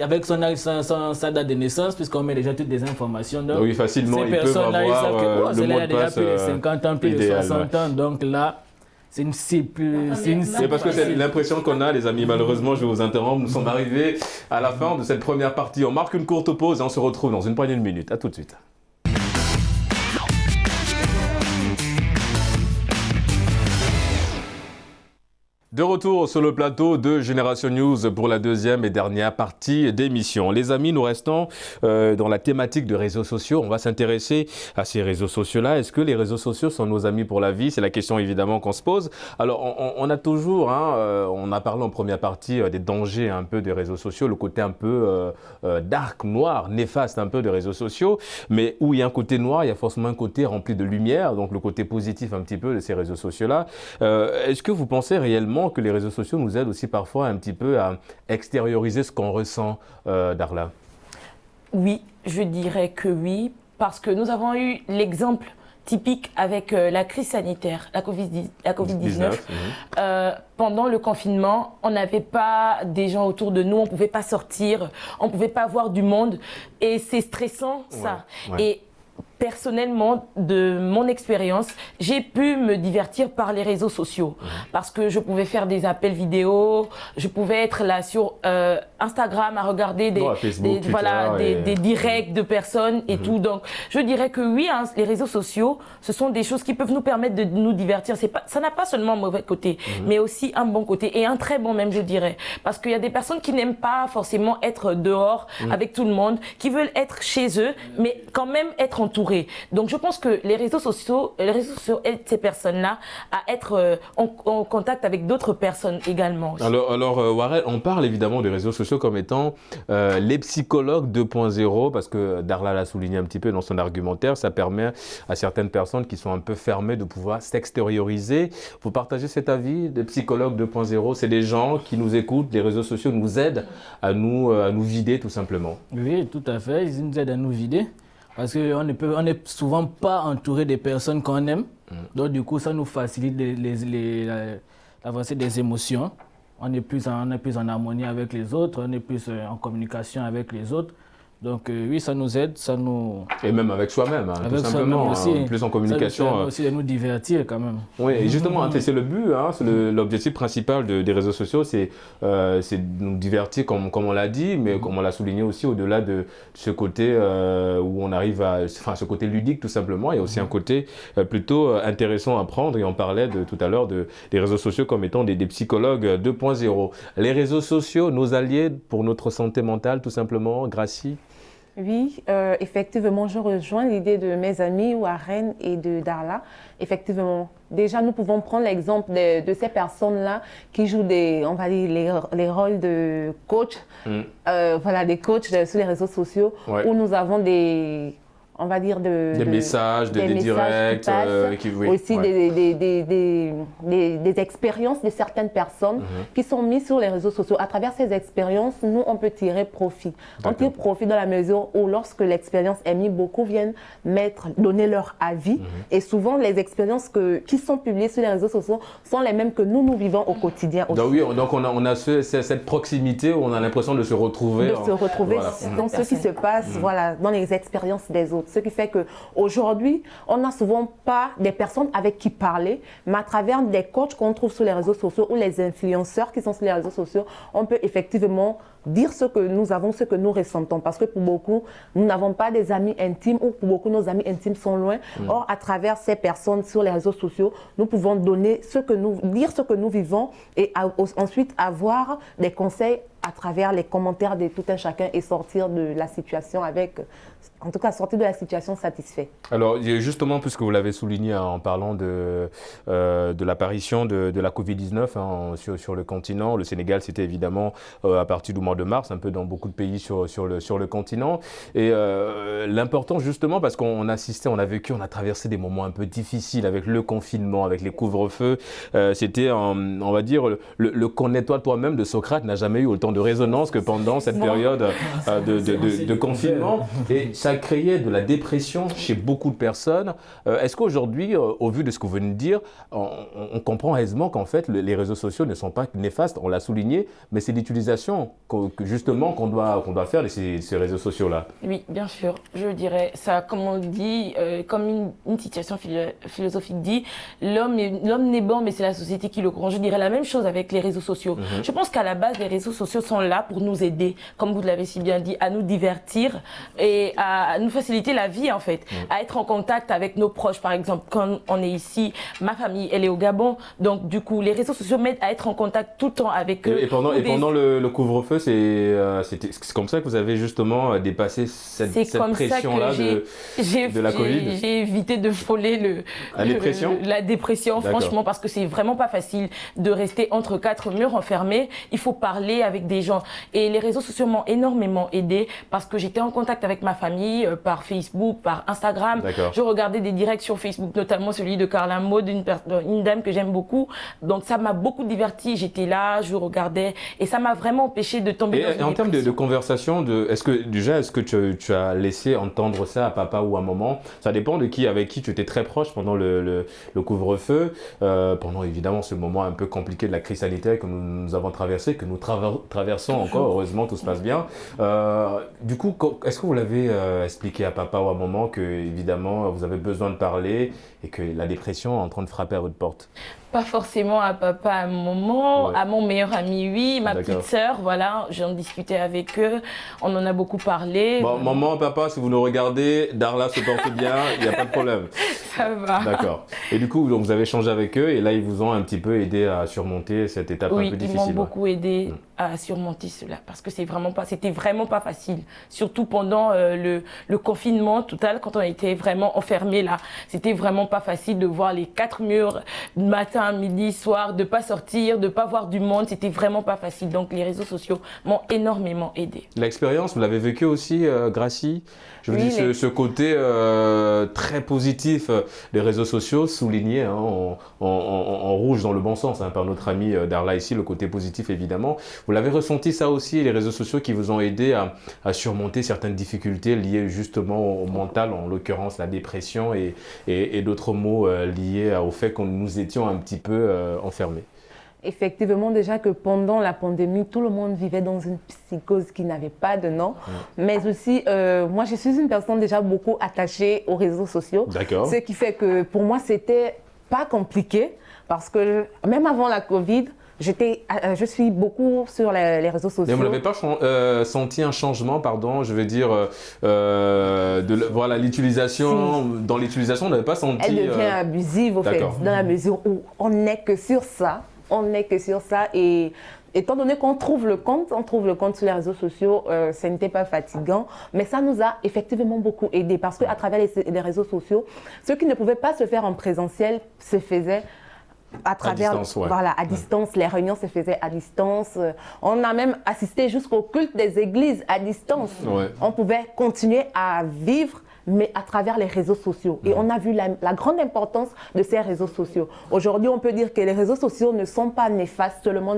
avec sa date de naissance, puisqu'on met déjà toutes les informations. Donc, oui, facilement, ils peuvent avoir le mot de passe plus de 50 ans, plus de 60 ans. Donc là, c'est parce que c'est l'impression qu'on a, les amis. Malheureusement, je vais vous interrompre. Nous sommes arrivés à la fin de cette première partie. On marque une courte pause et on se retrouve dans une poignée de minutes. À tout de suite. De retour sur le plateau de Génération News pour la deuxième et dernière partie d'émission. Les amis, nous restons dans la thématique de réseaux sociaux. On va s'intéresser à ces réseaux sociaux-là. Est-ce que les réseaux sociaux sont nos amis pour la vie? C'est la question évidemment qu'on se pose. Alors, on a toujours, on a parlé en première partie des dangers un peu des réseaux sociaux, le côté un peu dark, noir, néfaste un peu des réseaux sociaux. Mais où il y a un côté noir, il y a forcément un côté rempli de lumière, donc le côté positif un petit peu de ces réseaux sociaux-là. Est-ce que vous pensez réellement que les réseaux sociaux nous aident aussi parfois un petit peu à extérioriser ce qu'on ressent, Darla? Oui, je dirais que oui, parce que nous avons eu l'exemple typique avec la crise sanitaire, la Covid-19. Pendant le confinement, on n'avait pas des gens autour de nous, on ne pouvait pas sortir, on ne pouvait pas voir du monde et c'est stressant ça. Ouais. Et personnellement, de mon expérience, j'ai pu me divertir par les réseaux sociaux parce que je pouvais faire des appels vidéo, je pouvais être là sur Instagram à regarder des directs de personnes et tout. Donc, je dirais que oui, les réseaux sociaux, ce sont des choses qui peuvent nous permettre de nous divertir. Ça n'a pas seulement un mauvais côté, mais aussi un bon côté et un très bon même, je dirais. Parce qu'il y a des personnes qui n'aiment pas forcément être dehors avec tout le monde, qui veulent être chez eux, mais quand même être entourés. Donc, je pense que les réseaux sociaux aident ces personnes-là à être en contact avec d'autres personnes également. Alors Warren, on parle évidemment des réseaux sociaux comme étant les psychologues 2.0 parce que Darla l'a souligné un petit peu dans son argumentaire, ça permet à certaines personnes qui sont un peu fermées de pouvoir s'extérioriser. Vous partagez cet avis des psychologues 2.0? C'est des gens qui nous écoutent, les réseaux sociaux nous aident à nous vider tout simplement. Oui, tout à fait, ils nous aident à nous vider. Parce qu'on n'est souvent pas entouré des personnes qu'on aime. Donc, du coup, ça nous facilite l'avancée des émotions. On est plus en harmonie avec les autres, on est plus en communication avec les autres. Donc oui, ça nous aide, ça nous... Et même avec soi-même, tout simplement, aussi, plus en communication. Ça nous permet aussi de nous divertir quand même. Oui, et justement, c'est le but, c'est l'objectif principal des réseaux sociaux, c'est de nous divertir comme on l'a dit, mais comme on l'a souligné aussi, au-delà de ce côté où on arrive ce côté ludique tout simplement, il y a aussi un côté plutôt intéressant à prendre, et on parlait tout à l'heure des réseaux sociaux comme étant des psychologues 2.0. Les réseaux sociaux, nos alliés pour notre santé mentale tout simplement, Gracie? Oui, effectivement, je rejoins l'idée de mes amis Warren et de Darla. Effectivement, déjà, nous pouvons prendre l'exemple de ces personnes-là qui jouent les rôles de coach, des coachs sur les réseaux sociaux, où nous avons on va dire, des messages, des directs, aussi des expériences de certaines personnes qui sont mises sur les réseaux sociaux. À travers ces expériences, nous, on peut tirer profit. On tire profit dans la mesure où, lorsque l'expérience est mise, beaucoup viennent donner leur avis. Et souvent, les expériences qui sont publiées sur les réseaux sociaux sont les mêmes que nous vivons au quotidien aussi. Donc, oui, donc on a cette proximité où on a l'impression de se retrouver. Dans ce qui se passe dans les expériences des autres. Ce qui fait qu'aujourd'hui, on n'a souvent pas des personnes avec qui parler, mais à travers des coachs qu'on trouve sur les réseaux sociaux ou les influenceurs qui sont sur les réseaux sociaux, on peut effectivement dire ce que nous avons, ce que nous ressentons. Parce que pour beaucoup, nous n'avons pas des amis intimes ou pour beaucoup, nos amis intimes sont loin. Or, à travers ces personnes sur les réseaux sociaux, nous pouvons dire ce que nous vivons et ensuite avoir des conseils à travers les commentaires de tout un chacun et sortir de la situation sortir de la situation satisfait. Alors, justement, puisque vous l'avez souligné en parlant de l'apparition de la Covid-19 sur le continent, le Sénégal, c'était évidemment à partir du mois de mars, un peu dans beaucoup de pays sur le continent. Et l'important, justement, parce qu'on a traversé des moments un peu difficiles avec le confinement, avec les couvre-feux. C'était, on va dire, le connais-toi toi-même de Socrate n'a jamais eu autant de résonance que pendant cette période de confinement. Et ça créait de la dépression chez beaucoup de personnes. Est-ce qu'aujourd'hui, au vu de ce que vous venez de dire, on comprend aisément qu'en fait, les réseaux sociaux ne sont pas néfastes, on l'a souligné, mais c'est l'utilisation qu'on doit faire de ces réseaux sociaux-là. Oui, bien sûr. Je dirais ça, comme on dit, comme une citation philosophique dit, l'homme n'est bon, mais c'est la société qui le corrompt. Je dirais la même chose avec les réseaux sociaux. Je pense qu'à la base, les réseaux sociaux sont là pour nous aider, comme vous l'avez si bien dit, à nous divertir et à nous faciliter la vie, en fait, à être en contact avec nos proches. Par exemple, quand on est ici, ma famille, elle est au Gabon, donc du coup, les réseaux sociaux m'aident à être en contact tout le temps avec eux. Et pendant le couvre-feu, c'est comme ça que vous avez justement dépassé cette pression-là de la Covid? J'ai évité de frôler la dépression, franchement, parce que c'est vraiment pas facile de rester entre quatre murs enfermés. Il faut parler avec des gens. Et les réseaux sociaux m'ont énormément aidé parce que j'étais en contact avec ma famille par Facebook, par Instagram. Je regardais des directs sur Facebook, notamment celui de Carla Maud, une dame que j'aime beaucoup. Donc ça m'a beaucoup divertie. J'étais là, je regardais et ça m'a vraiment empêché de tomber dans une dépression. En termes de conversation, est-ce que tu as laissé entendre ça à papa ou à maman? Ça dépend avec qui tu étais très proche pendant le couvre-feu, pendant évidemment ce moment un peu compliqué de la crise sanitaire que nous avons traversé, que nous traversons encore, heureusement tout se passe bien. Du coup, est-ce que vous l'avez expliqué à papa ou à maman que évidemment vous avez besoin de parler et que la dépression est en train de frapper à votre porte? Pas forcément à papa, à maman, à mon meilleur ami, oui, ma petite sœur, voilà, j'en discutais avec eux, on en a beaucoup parlé. Bon, maman, papa, si vous nous regardez, Darla se porte bien, il n'y a pas de problème. Ça va. D'accord. Et du coup, donc, vous avez échangé avec eux et là, ils vous ont un petit peu aidé à surmonter cette étape un peu difficile. Oui, ils m'ont beaucoup aidé à surmonter cela parce que c'était vraiment pas facile. Surtout pendant le confinement total, quand on était vraiment enfermés là. C'était vraiment pas facile de voir les quatre murs matin, midi, soir, de pas sortir, de pas voir du monde. C'était vraiment pas facile. Donc les réseaux sociaux m'ont énormément aidé. L'expérience, vous l'avez vécue aussi, Gracie? Je vous dis ce côté très positif des réseaux sociaux, souligné en rouge dans le bon sens par notre ami Darla ici, le côté positif évidemment. Vous l'avez ressenti ça aussi, les réseaux sociaux qui vous ont aidé à surmonter certaines difficultés liées justement au mental, en l'occurrence la dépression et d'autres mots liés au fait que nous étions un petit peu enfermés? Effectivement, déjà que pendant la pandémie, tout le monde vivait dans une psychose qui n'avait pas de nom. Mais aussi, moi, je suis une personne déjà beaucoup attachée aux réseaux sociaux. D'accord. Ce qui fait que pour moi, c'était pas compliqué parce que même avant la Covid, je suis beaucoup sur les réseaux sociaux. Mais vous n'avez pas senti un changement, pardon, je veux dire, voilà, l'utilisation, dans l'utilisation, on n'avait pas senti… Elle devient abusive, au fait, dans la mesure où on n'est que sur ça. On n'est que sur ça et étant donné qu'on trouve le compte sur les réseaux sociaux, ce n'était pas fatigant, mais ça nous a effectivement beaucoup aidé parce qu'à travers les réseaux sociaux, ce qui ne pouvait pas se faire en présentiel se faisait à travers, à distance, les réunions se faisaient à distance. On a même assisté jusqu'au culte des églises à distance. On pouvait continuer à vivre mais à travers les réseaux sociaux. Et on a vu la grande importance de ces réseaux sociaux. Aujourd'hui, on peut dire que les réseaux sociaux ne sont pas néfastes seulement,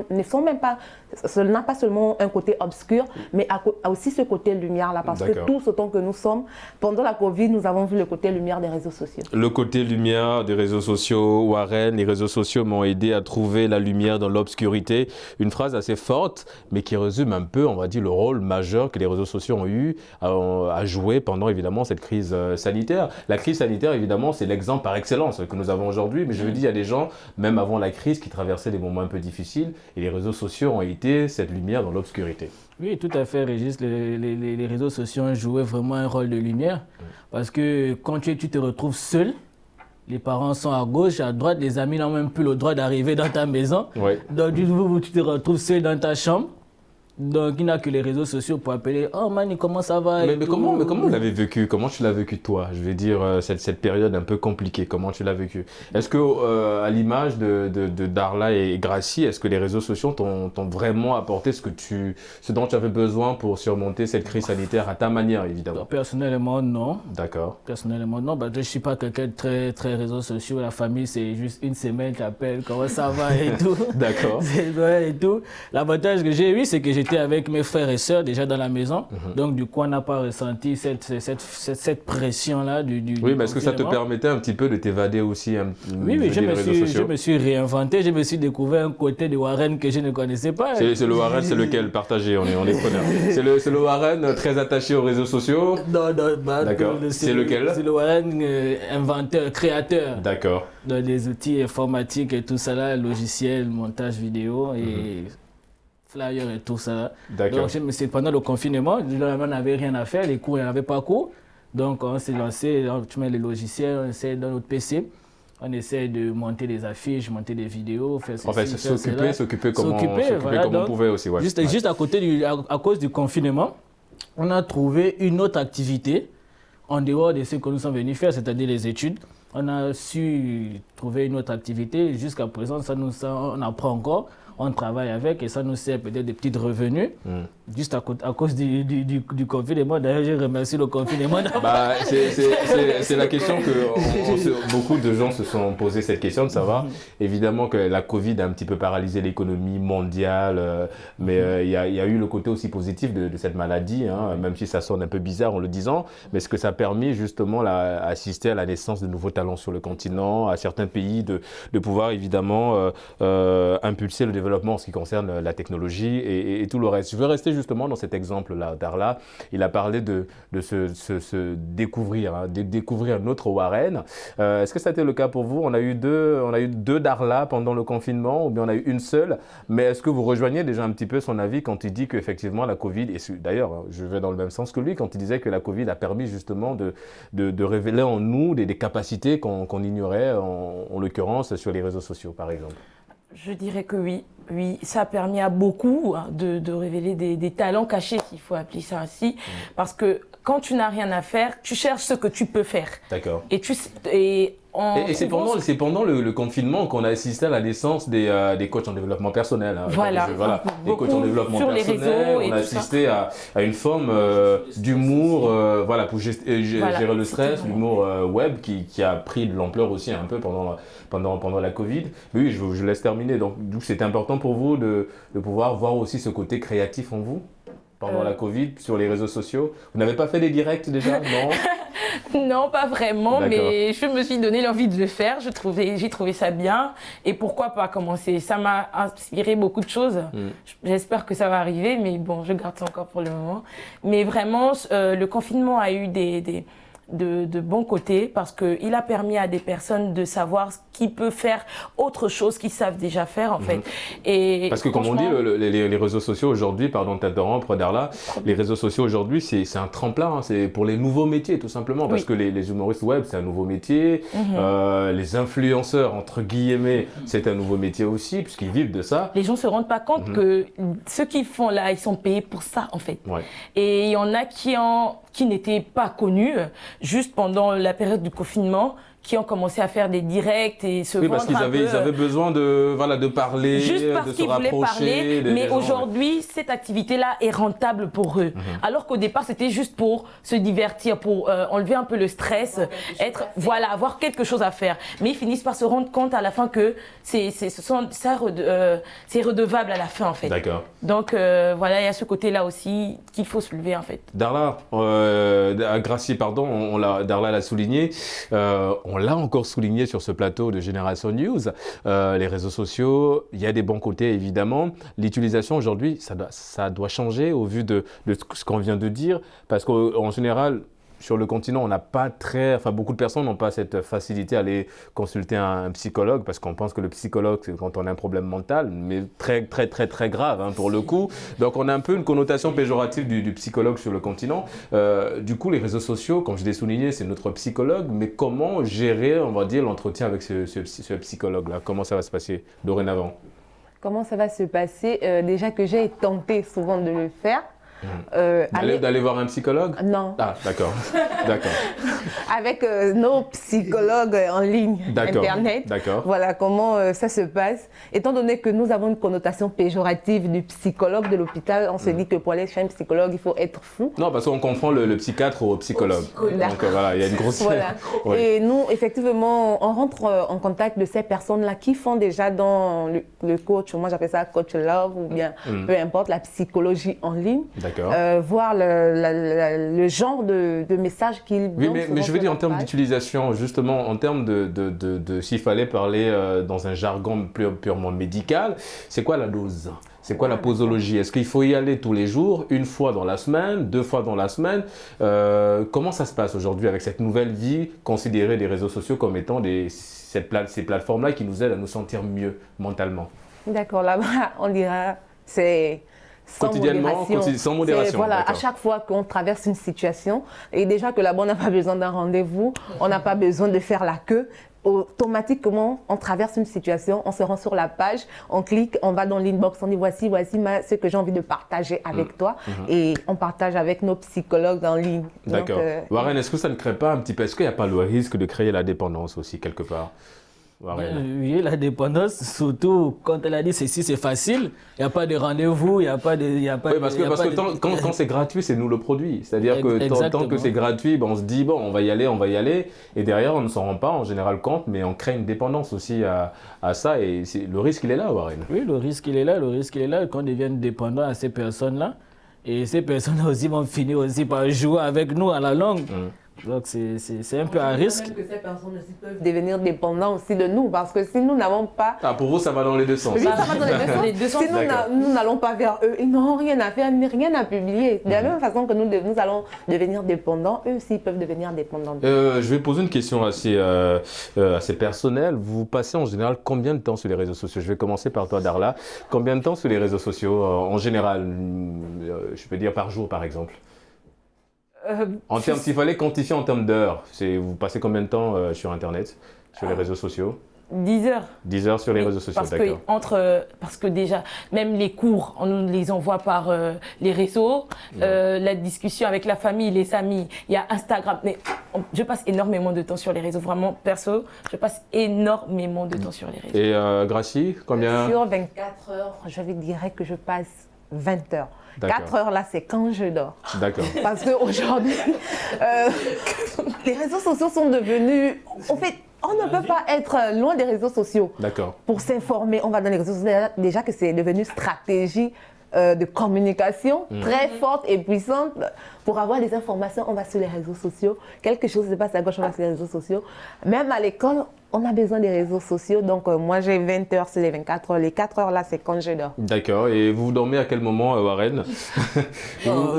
ce n'a pas seulement un côté obscur, mais a aussi ce côté lumière-là. Parce que tous autant que nous sommes, pendant la Covid, nous avons vu le côté lumière des réseaux sociaux. Le côté lumière des réseaux sociaux, Warren, les réseaux sociaux m'ont aidé à trouver la lumière dans l'obscurité. Une phrase assez forte, mais qui résume un peu, on va dire, le rôle majeur que les réseaux sociaux ont eu à jouer pendant, évidemment, cette crise sanitaire. La crise sanitaire, évidemment, c'est l'exemple par excellence que nous avons aujourd'hui, mais je veux dire, il y a des gens, même avant la crise, qui traversaient des moments un peu difficiles, et les réseaux sociaux ont été cette lumière dans l'obscurité. Oui, tout à fait, Régis. Les réseaux sociaux ont joué vraiment un rôle de lumière, parce que quand tu te retrouves seul, les parents sont à gauche, à droite, les amis n'ont même plus le droit d'arriver dans ta maison. Ouais. Donc, tu te retrouves seul dans ta chambre. Donc, il n'y a que les réseaux sociaux pour appeler « Oh, Mani, comment ça va ?» Mais comment vous l'avez vécu? Comment tu l'as vécu toi? Je vais dire, cette période un peu compliquée, comment tu l'as vécu? Est-ce que, à l'image de Darla et Gracie, est-ce que les réseaux sociaux t'ont vraiment apporté ce dont tu avais besoin pour surmonter cette crise sanitaire à ta manière, évidemment? Donc, personnellement, non. D'accord. Personnellement, non. Je ne suis pas quelqu'un de très, très réseaux sociaux. La famille, c'est juste une semaine, tu appelles, comment ça va et tout. D'accord. Et tout. L'avantage que j'ai eu, c'est que j'étais avec mes frères et sœurs déjà dans la maison. Donc, du coup, on n'a pas ressenti cette pression-là Oui, mais est-ce que ça te permettait un petit peu de t'évader aussi Oui, je me suis réinventé. Je me suis découvert un côté de Warren que je ne connaissais pas. C'est le Warren, c'est lequel? Partagé, on est preneurs. C'est le Warren très attaché aux réseaux sociaux? Non, d'accord. C'est lequel? C'est le Warren inventeur, créateur. D'accord. Dans les outils informatiques et tout ça là, logiciels, montage vidéo et flyers et tout ça. D'accord. Donc, pendant le confinement, on n'avait rien à faire, les cours, il n'y avait pas cours. Donc, on s'est lancé, tu mets les logiciels, on essaie dans notre PC. On essaie de monter des affiches, monter des vidéos, faire ceci, s'occuper comme on pouvait aussi. Ouais. Juste à cause du confinement, on a trouvé une autre activité en dehors de ce que nous sommes venus faire, c'est-à-dire les études. On a su trouver une autre activité. Jusqu'à présent, on apprend encore. On travaille avec et ça nous sert peut-être des petits revenus. Juste à cause du confinement. D'ailleurs, je remercie le confinement. C'est la question que beaucoup de gens se sont posé cette question de savoir. Évidemment que la Covid a un petit peu paralysé l'économie mondiale, mais il y a eu le côté aussi positif de cette maladie, hein, même si ça sonne un peu bizarre en le disant, mais ce que ça a permis justement d'assister à la naissance de nouveaux talents sur le continent, à certains pays de pouvoir évidemment impulser le développement en ce qui concerne la technologie et tout le reste. Je veux rester justement dans cet exemple-là. Darla, il a parlé de se découvrir, hein, de découvrir notre Warren. Est-ce que ça a été le cas pour vous? On a eu deux Darla pendant le confinement, ou bien on a eu une seule. Mais est-ce que vous rejoignez déjà un petit peu son avis quand il dit qu'effectivement la Covid, et d'ailleurs je vais dans le même sens que lui, quand il disait que la Covid a permis justement de révéler en nous des capacités qu'on ignorait, en l'occurrence sur les réseaux sociaux par exemple? Je dirais que oui. Oui, ça a permis à beaucoup de révéler des talents cachés, s'il faut appeler ça ainsi. Parce que quand tu n'as rien à faire, tu cherches ce que tu peux faire. D'accord. Et c'est pendant le confinement qu'on a assisté à la naissance des coachs en développement personnel. Hein. Voilà. Des coachs en développement sur personnel. Les réseaux on a assisté à une forme d'humour pour gérer le stress, l'humour web qui a pris de l'ampleur aussi un peu pendant la Covid. Mais oui, je laisse terminer. Donc c'était important pour vous de pouvoir voir aussi ce côté créatif en vous pendant la Covid sur les réseaux sociaux. Vous n'avez pas fait des directs déjà? Non. Non, pas vraiment, mais je me suis donné l'envie de le faire. J'ai trouvé ça bien. Et pourquoi pas commencer? Ça m'a inspiré beaucoup de choses. J'espère que ça va arriver, mais bon, je garde ça encore pour le moment. Mais vraiment, le confinement a eu de bons côtés parce qu'il a permis à des personnes de savoir ce qu'ils peuvent faire autre chose qu'ils savent déjà faire en fait. Et parce que comme on dit, les réseaux sociaux aujourd'hui, pardon de t'interrompre Darla, les réseaux sociaux aujourd'hui c'est un tremplin, hein, c'est pour les nouveaux métiers tout simplement parce que les humoristes web c'est un nouveau métier, les influenceurs entre guillemets c'est un nouveau métier aussi puisqu'ils vivent de ça. Les gens se rendent pas compte que ce qu'ils font là, ils sont payés pour ça en fait. Et il y en a qui qui n'étaient pas connus, juste pendant la période du confinement, qui ont commencé à faire des directs et se vendre parce qu'ils un peu, ils avaient besoin de parler, juste de parce se qu'ils voulaient rapprocher. parler, mais aujourd'hui, cette activité-là est rentable pour eux. Alors qu'au départ, c'était juste pour se divertir, pour enlever un peu le stress, avoir quelque chose à faire. Mais ils finissent par se rendre compte à la fin que c'est redevable à la fin, en fait. D'accord. Donc, voilà, il y a ce côté-là aussi qu'il faut soulever, en fait. Darla, Gracie, pardon, Darla l'a souligné. On l'a encore souligné sur ce plateau de Génération News. Les réseaux sociaux, il y a des bons côtés évidemment. L'utilisation aujourd'hui, ça doit changer au vu de ce qu'on vient de dire. Parce qu'en général, sur le continent, on n'a pas beaucoup de personnes n'ont pas cette facilité à aller consulter un psychologue parce qu'on pense que le psychologue, c'est quand on a un problème mental, mais très, très, très, très grave pour le coup. Donc, on a un peu une connotation péjorative du psychologue sur le continent. Du coup, les réseaux sociaux, comme je l'ai souligné, c'est notre psychologue, mais comment gérer, on va dire, l'entretien avec ce psychologue-là? Comment ça va se passer dorénavant? Comment ça va se passer? Déjà que j'ai tenté souvent de le faire. D'aller voir un psychologue? Non. Ah, d'accord. D'accord. Avec nos psychologues en ligne, Internet. D'accord. Voilà comment ça se passe. Étant donné que nous avons une connotation péjorative du psychologue de l'hôpital, on se dit que pour aller chez un psychologue, il faut être fou. Non, parce qu'on confond le psychiatre au psychologue. Donc voilà, il y a une grosse... Voilà. Oui. Et nous, effectivement, on rentre en contact de ces personnes-là qui font déjà dans le coach, moi j'appelle ça coach love ou bien peu importe, la psychologie en ligne. Voir le genre de message qu'ils donnent. Oui, mais je veux dire en termes d'utilisation, justement, en termes de s'il fallait parler dans un jargon purement médical, c'est quoi la dose? C'est quoi la posologie? Est-ce qu'il faut y aller tous les jours, une fois dans la semaine, 2 fois dans la semaine? Comment ça se passe aujourd'hui avec cette nouvelle vie considérée des réseaux sociaux comme étant ces plateformes-là qui nous aident à nous sentir mieux mentalement? D'accord, là-bas, on dira c'est... Quotidiennement, sans modération. Voilà, à chaque fois qu'on traverse une situation, et déjà que là-bas, on n'a pas besoin d'un rendez-vous, on n'a pas besoin de faire la queue. Automatiquement, on traverse une situation, on se rend sur la page, on clique, on va dans l'inbox, on dit voici ce que j'ai envie de partager avec toi, et on partage avec nos psychologues en ligne. D'accord. Warren, est-ce que ça ne crée pas un petit peu, est-ce qu'il n'y a pas le risque de créer la dépendance aussi quelque part? Oui, la dépendance, surtout quand elle a dit ceci, c'est facile, il n'y a pas de rendez-vous, il n'y a pas de... Oui, parce que quand c'est gratuit, c'est nous le produit. C'est-à-dire que tant que c'est gratuit, on se dit, bon, on va y aller, et derrière, on ne s'en rend pas en général compte, mais on crée une dépendance aussi à ça, et le risque, il est là, Warren. Oui, le risque, il est là, qu'on devienne dépendant à ces personnes-là, et ces personnes aussi vont finir aussi par jouer avec nous à la longue. Donc c'est un peu à risque. Même que ces personnes aussi peuvent devenir dépendantes aussi de nous, parce que si nous n'avons pas... Ah, pour vous, ça va dans les deux sens. Oui, ça va dans les deux sens. Si nous n'allons pas vers eux, ils n'auront rien à faire, rien à publier. De la même façon que nous allons devenir dépendants, eux aussi peuvent devenir dépendants. Je vais poser une question assez personnelle. Vous passez en général combien de temps sur les réseaux sociaux? Je vais commencer par toi, Darla. Combien de temps sur les réseaux sociaux en général? Je peux dire par jour, par exemple. S'il fallait quantifier en termes d'heures, vous passez combien de temps sur Internet, sur les réseaux sociaux? 10 heures. 10 heures sur les réseaux sociaux, d'accord. Parce que déjà, même les cours, on nous les envoie par les réseaux, la discussion avec la famille, les amis, il y a Instagram. Mais je passe énormément de temps sur les réseaux, vraiment, perso, je passe énormément de temps sur les réseaux. Et Gracie, combien? Sur 24 heures, je dirais que je passe 20 heures. 4 heures là, c'est quand je dors. D'accord. Parce qu'aujourd'hui, les réseaux sociaux sont devenus... En fait, on ne peut pas être loin des réseaux sociaux. D'accord. Pour s'informer, on va dans les réseaux sociaux. Déjà que c'est devenu une stratégie de communication très forte et puissante. Pour avoir des informations, on va sur les réseaux sociaux. Quelque chose se passe à gauche, on va sur les réseaux sociaux. Même à l'école, on a besoin des réseaux sociaux. Donc, moi, j'ai 20 heures, c'est les 24 heures. Les 4 heures, là, c'est quand je dors. D'accord. Et vous dormez à quel moment, Warren?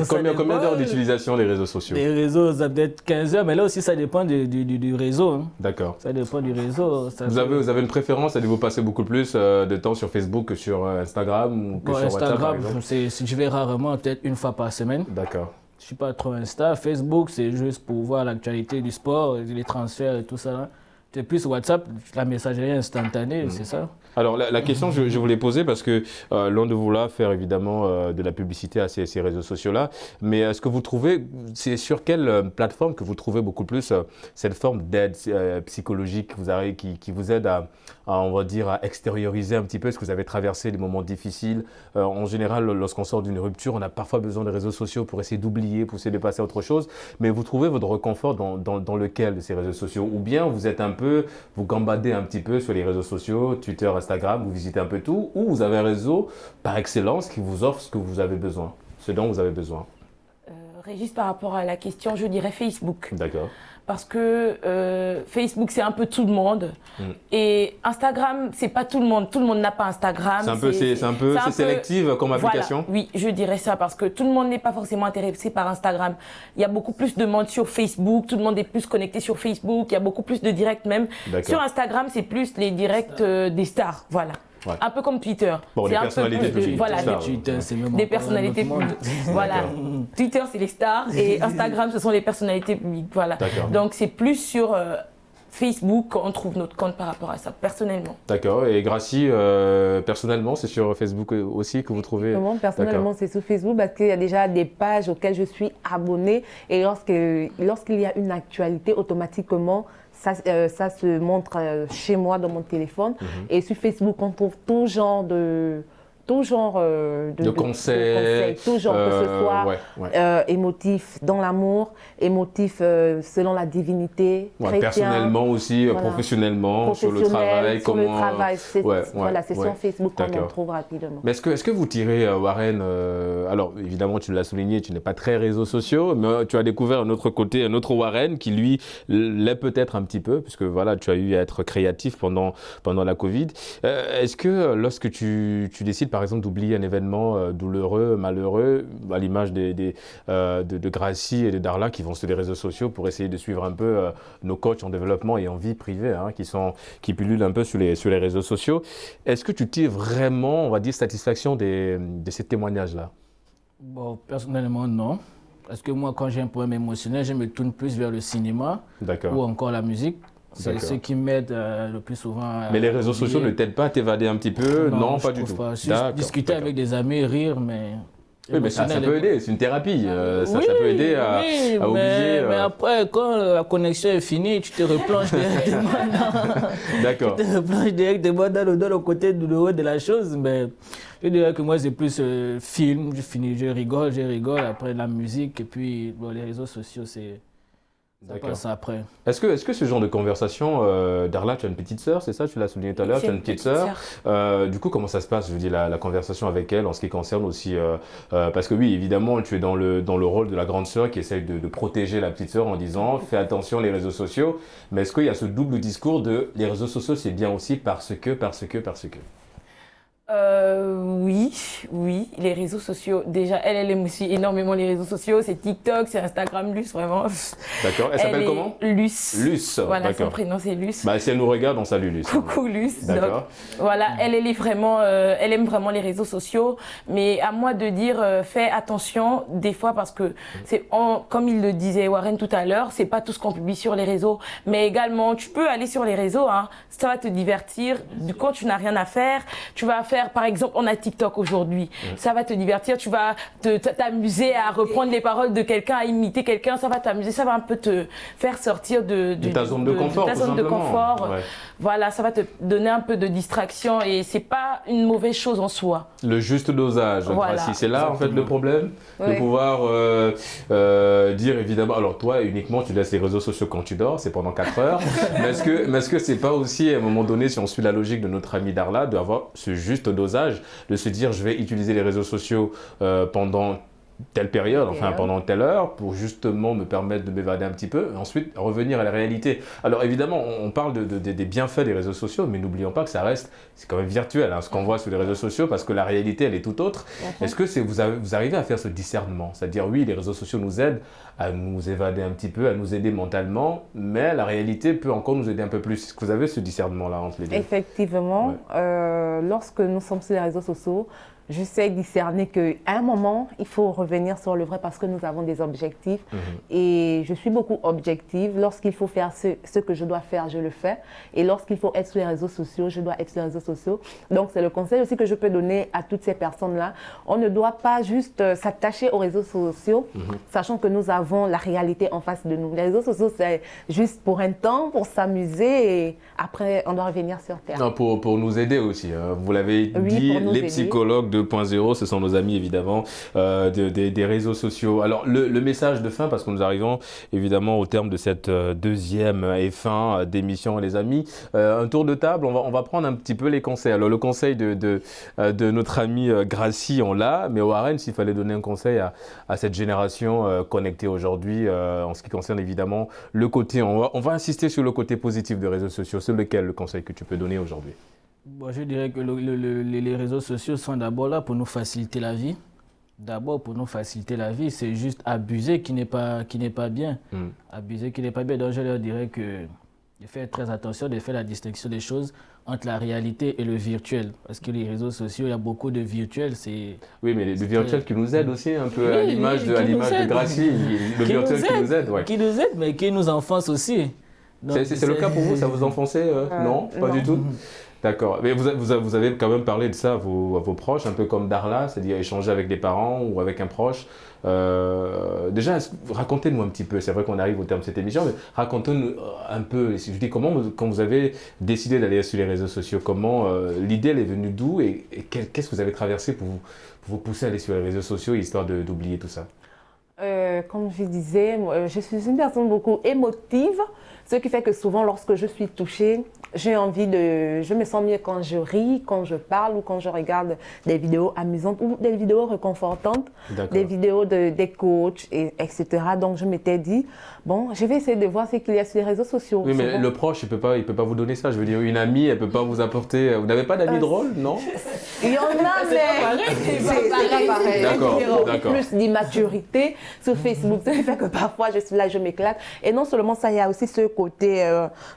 Combien d'heures d'utilisation des réseaux sociaux? Les réseaux, ça peut être 15 heures, mais là aussi, ça dépend du réseau. Hein. D'accord. Ça dépend du réseau. Vous avez une préférence? Allez-vous passer beaucoup plus de temps sur Facebook que sur Instagram ou que sur WhatsApp, par exemple? Je vais rarement, peut-être une fois par semaine. D'accord. Je ne suis pas trop Insta. Facebook, c'est juste pour voir l'actualité du sport, les transferts et tout ça. Là. C'est plus WhatsApp, la messagerie instantanée, c'est ça. Alors la question, je voulais poser parce que loin de vouloir faire évidemment de la publicité à ces réseaux sociaux-là, mais est-ce que vous trouvez, c'est sur quelle plateforme que vous trouvez beaucoup plus cette forme d'aide psychologique qui vous aide on va dire, à extérioriser un petit peu ce que vous avez traversé, des moments difficiles. En général, lorsqu'on sort d'une rupture, on a parfois besoin des réseaux sociaux pour essayer d'oublier, pour essayer de passer à autre chose, mais vous trouvez votre réconfort dans lequel de ces réseaux sociaux? Ou bien vous êtes vous gambadez un petit peu sur les réseaux sociaux, Twitter, Instagram, vous visitez un peu tout, ou vous avez un réseau par excellence qui vous offre ce que vous avez besoin, ce dont vous avez besoin? Régis, par rapport à la question, je dirais Facebook. D'accord. Parce que Facebook, c'est un peu tout le monde. Et Instagram, c'est pas tout le monde. Tout le monde n'a pas Instagram. C'est un peu sélective comme application. Voilà, oui, je dirais ça parce que tout le monde n'est pas forcément intéressé par Instagram. Il y a beaucoup plus de monde sur Facebook. Tout le monde est plus connecté sur Facebook. Il y a beaucoup plus de directs même. Sur Instagram, c'est plus les directs des stars. Voilà. Ouais. Un peu comme Twitter. Bon, des personnalités publiques. Voilà, Twitter, c'est même des personnalités publiques. Voilà. Twitter, c'est les stars et Instagram, ce sont les personnalités publiques. Voilà. Donc, c'est plus sur Facebook qu'on trouve notre compte par rapport à ça, personnellement. D'accord. Et Gracie, personnellement, c'est sur Facebook aussi que vous trouvez? Personnellement, c'est sur Facebook parce qu'il y a déjà des pages auxquelles je suis abonnée et lorsqu'il y a une actualité, automatiquement, ça se montre chez moi dans mon téléphone. Et sur Facebook, on trouve tout genre de conseils, tout genre, que ce soit émotif dans l'amour, émotif selon la divinité, chrétien, personnellement aussi, professionnellement, sur le travail. C'est sur Facebook qu'on en trouve rapidement. Mais est-ce que vous tirez, Warren, alors évidemment tu l'as souligné, tu n'es pas très réseaux sociaux, mais tu as découvert un autre côté, un autre Warren qui lui l'est peut-être un petit peu, puisque voilà, tu as eu à être créatif pendant la Covid. Est-ce que lorsque tu décides par exemple d'oublier un événement douloureux, malheureux, à l'image de Gracie et de Darla qui vont sur les réseaux sociaux pour essayer de suivre un peu nos coachs en développement et en vie privée qui pullulent un peu sur les réseaux sociaux, est-ce que tu tires vraiment, on va dire, satisfaction de ces témoignages-là? Bon, personnellement, non. Parce que moi, quand j'ai un problème émotionnel, je me tourne plus vers le cinéma ou encore la musique. C'est ce qui m'aide le plus souvent. Mais les réseaux sociaux ne t'aident pas à t'évader un petit peu? Non, pas du tout. Discuter avec des amis, rire, mais... Oui, mais ça peut aider, c'est une thérapie. Ça peut aider à oublier. Mais après, quand la connexion est finie, tu te replonges directement. D'accord. Tu te replonges directement dans le côté douloureux de la chose. Mais je dirais que moi, c'est plus film, je rigole. Après, la musique, et puis les réseaux sociaux, c'est... Ça passe après. Est-ce que ce genre de conversation, Darla, tu as une petite sœur, c'est ça? Tu l'as souligné tout à l'heure, tu as une petite sœur. Du coup, comment ça se passe, je veux dire, la conversation avec elle en ce qui concerne aussi... parce que oui, évidemment, tu es dans le rôle de la grande sœur qui essaye de protéger la petite sœur en disant « fais attention les réseaux sociaux ». Mais est-ce qu'il y a ce double discours de « les réseaux sociaux, c'est bien aussi parce que ». Oui, les réseaux sociaux. Déjà, elle aime aussi énormément les réseaux sociaux. C'est TikTok, c'est Instagram, Luce, vraiment. D'accord. Elle s'appelle comment? Luce. Luce. Voilà, son prénom c'est Luce. Si elle nous regarde, on salue Luce. Coucou Luce. D'accord. Voilà, elle aime vraiment les réseaux sociaux. Mais à moi de dire, fais attention des fois parce que comme il le disait Warren tout à l'heure, c'est pas tout ce qu'on publie sur les réseaux. Mais également, tu peux aller sur les réseaux, ça va te divertir. Quand tu n'as rien à faire, tu vas faire, par exemple, on a TikTok aujourd'hui. Ça va te divertir, tu vas t'amuser à reprendre les paroles de quelqu'un, à imiter quelqu'un, ça va t'amuser, ça va un peu te faire sortir de ta zone de confort. Ouais. Voilà, ça va te donner un peu de distraction et c'est pas une mauvaise chose en soi. Le juste dosage, voilà. C'est là en fait le problème, de pouvoir dire évidemment, alors toi uniquement tu laisses les réseaux sociaux quand tu dors, c'est pendant 4 heures, mais est-ce que c'est pas aussi à un moment donné, si on suit la logique de notre ami Darla, d'avoir ce juste dosage, de se dire je vais utiliser les réseaux sociaux pendant telle période, pendant telle heure, pour justement me permettre de m'évader un petit peu, et ensuite revenir à la réalité. Alors évidemment, on parle des bienfaits des réseaux sociaux, mais n'oublions pas que c'est quand même virtuel, ce qu'on voit sur les réseaux sociaux, parce que la réalité, elle est tout autre. Est-ce que vous arrivez à faire ce discernement? C'est-à-dire, oui, les réseaux sociaux nous aident à nous évader un petit peu, à nous aider mentalement, mais la réalité peut encore nous aider un peu plus. Est-ce que vous avez ce discernement-là entre les deux? Effectivement, lorsque nous sommes sur les réseaux sociaux, je sais discerner qu'à un moment, il faut revenir sur le vrai parce que nous avons des objectifs. Et je suis beaucoup objective. Lorsqu'il faut faire ce que je dois faire, je le fais. Et lorsqu'il faut être sur les réseaux sociaux, je dois être sur les réseaux sociaux. Donc, c'est le conseil aussi que je peux donner à toutes ces personnes-là. On ne doit pas juste s'attacher aux réseaux sociaux, sachant que nous avons la réalité en face de nous. Les réseaux sociaux, c'est juste pour un temps, pour s'amuser, et après, on doit revenir sur Terre. Non, pour nous aider aussi. Hein. Vous l'avez dit, les psychologues 2.0, ce sont nos amis, évidemment, des réseaux sociaux. Alors, le message de fin, parce que nous arrivons, évidemment, au terme de cette deuxième et fin d'émission, les amis. Un tour de table, on va prendre un petit peu les conseils. Alors, le conseil de notre ami Gracie, on l'a, mais Warren, s'il fallait donner un conseil à cette génération connectée aujourd'hui, en ce qui concerne évidemment le côté, on va insister sur le côté positif des réseaux sociaux. C'est lequel le conseil que tu peux donner aujourd'hui? Bon, je dirais que les réseaux sociaux sont d'abord là pour nous faciliter la vie. D'abord, pour nous faciliter la vie, c'est juste abuser qui n'est pas bien. Abuser qui n'est pas bien. Donc, je leur dirais de faire très attention, de faire la distinction des choses entre la réalité et le virtuel. Parce que les réseaux sociaux, il y a beaucoup de virtuels. Oui, mais le virtuel qui nous aide aussi un peu, à l'image de Gracie. Le virtuel qui nous aide, ouais. Qui nous aide, mais qui nous enfonce aussi. C'est le cas pour vous? Ça vous enfonçait? Non, pas du tout. D'accord. Mais vous avez quand même parlé de ça à vos proches, un peu comme Darla, c'est-à-dire échanger avec des parents ou avec un proche. Déjà, racontez-nous un petit peu, c'est vrai qu'on arrive au terme de cette émission, mais racontez-nous un peu, je dis comment, quand vous avez décidé d'aller sur les réseaux sociaux, comment l'idée elle est venue d'où et qu'est-ce que vous avez traversé pour vous pousser à aller sur les réseaux sociaux, histoire d'oublier tout ça? Comme je disais, je suis une personne beaucoup émotive, ce qui fait que souvent lorsque je suis touchée, je me sens mieux quand je ris, quand je parle ou quand je regarde des vidéos amusantes ou des vidéos réconfortantes, des vidéos des coachs, etc. Donc je m'étais dit, bon, je vais essayer de voir ce qu'il y a sur les réseaux sociaux. Oui, mais le proche, il peut pas vous donner ça. Je veux dire, une amie, elle peut pas vous apporter. Vous n'avez pas d'amis drôles, non? Il y en a, mais c'est pas pareil. D'accord. Plus d'immaturité sur Facebook, ça fait que parfois je suis là, je m'éclate. Et non seulement ça, il y a aussi ce côté,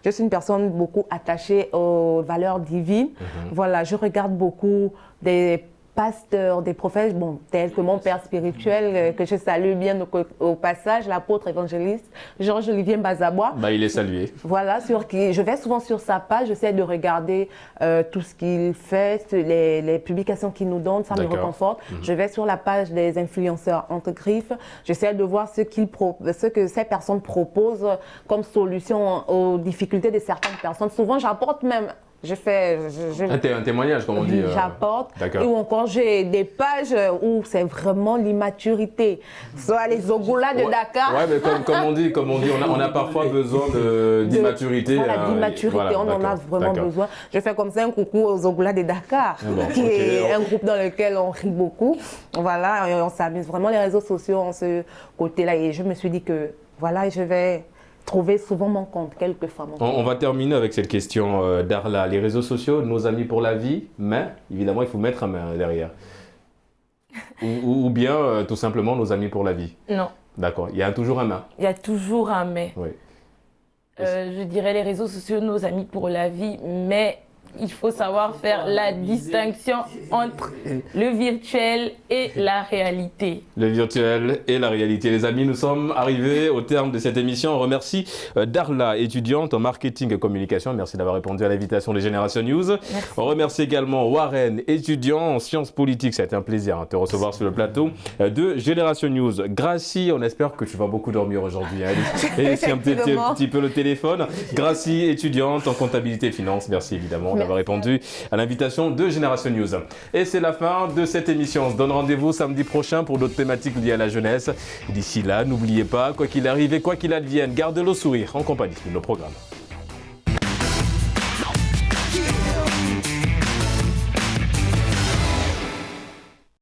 je suis une personne beaucoup attachée aux valeurs divines. Voilà, je regarde beaucoup des pasteurs, des prophètes, tels que mon père spirituel, que je salue bien au passage, l'apôtre évangéliste Georges-Olivier Mbazabois. Il est salué. Voilà, je vais souvent sur sa page, j'essaie de regarder tout ce qu'il fait, les publications qu'il nous donne, ça me réconforte. Je vais sur la page des influenceurs entre griffes, j'essaie de voir ce que ces personnes proposent comme solution aux difficultés de certaines personnes. Souvent, j'apporte même... Un témoignage, comme on dit. J'apporte. Ou encore, j'ai des pages où c'est vraiment l'immaturité. Soit les Ogolas de Dakar. Oui, mais comme on dit, on a parfois besoin d'immaturité. Voilà, d'immaturité, on en a vraiment besoin. Je fais comme ça un coucou aux Ogolas de Dakar, qui est un groupe dans lequel on rit beaucoup. Voilà, on s'amuse vraiment les réseaux sociaux en ce côté-là. Et je me suis dit que, voilà, je vais trouver souvent mon compte, quelquefois. On va terminer avec cette question d'Arla. Les réseaux sociaux, nos amis pour la vie, mais évidemment, il faut mettre un mais derrière. ou bien, tout simplement, nos amis pour la vie. Non. D'accord. Il y a toujours un mais. Il y a toujours un mais. Oui. Je dirais les réseaux sociaux, nos amis pour la vie, mais il faut savoir faire la distinction entre le virtuel et la réalité. Le virtuel et la réalité. Les amis, nous sommes arrivés au terme de cette émission. On remercie Darla, étudiante en marketing et communication. Merci d'avoir répondu à l'invitation des Génération News. Merci. On remercie également Warren, étudiant en sciences politiques. Ça a été un plaisir de te recevoir sur le plateau de Génération News. Gracie, on espère que tu vas beaucoup dormir aujourd'hui. Et c'est un petit peu le téléphone. Gracie, étudiante en comptabilité et finance. Merci évidemment d'avoir répondu à l'invitation de Génération News. Et c'est la fin de cette émission. On se donne rendez-vous samedi prochain pour d'autres thématiques liées à la jeunesse. D'ici là, n'oubliez pas, quoi qu'il arrive et quoi qu'il advienne, gardez le sourire en compagnie de nos programmes.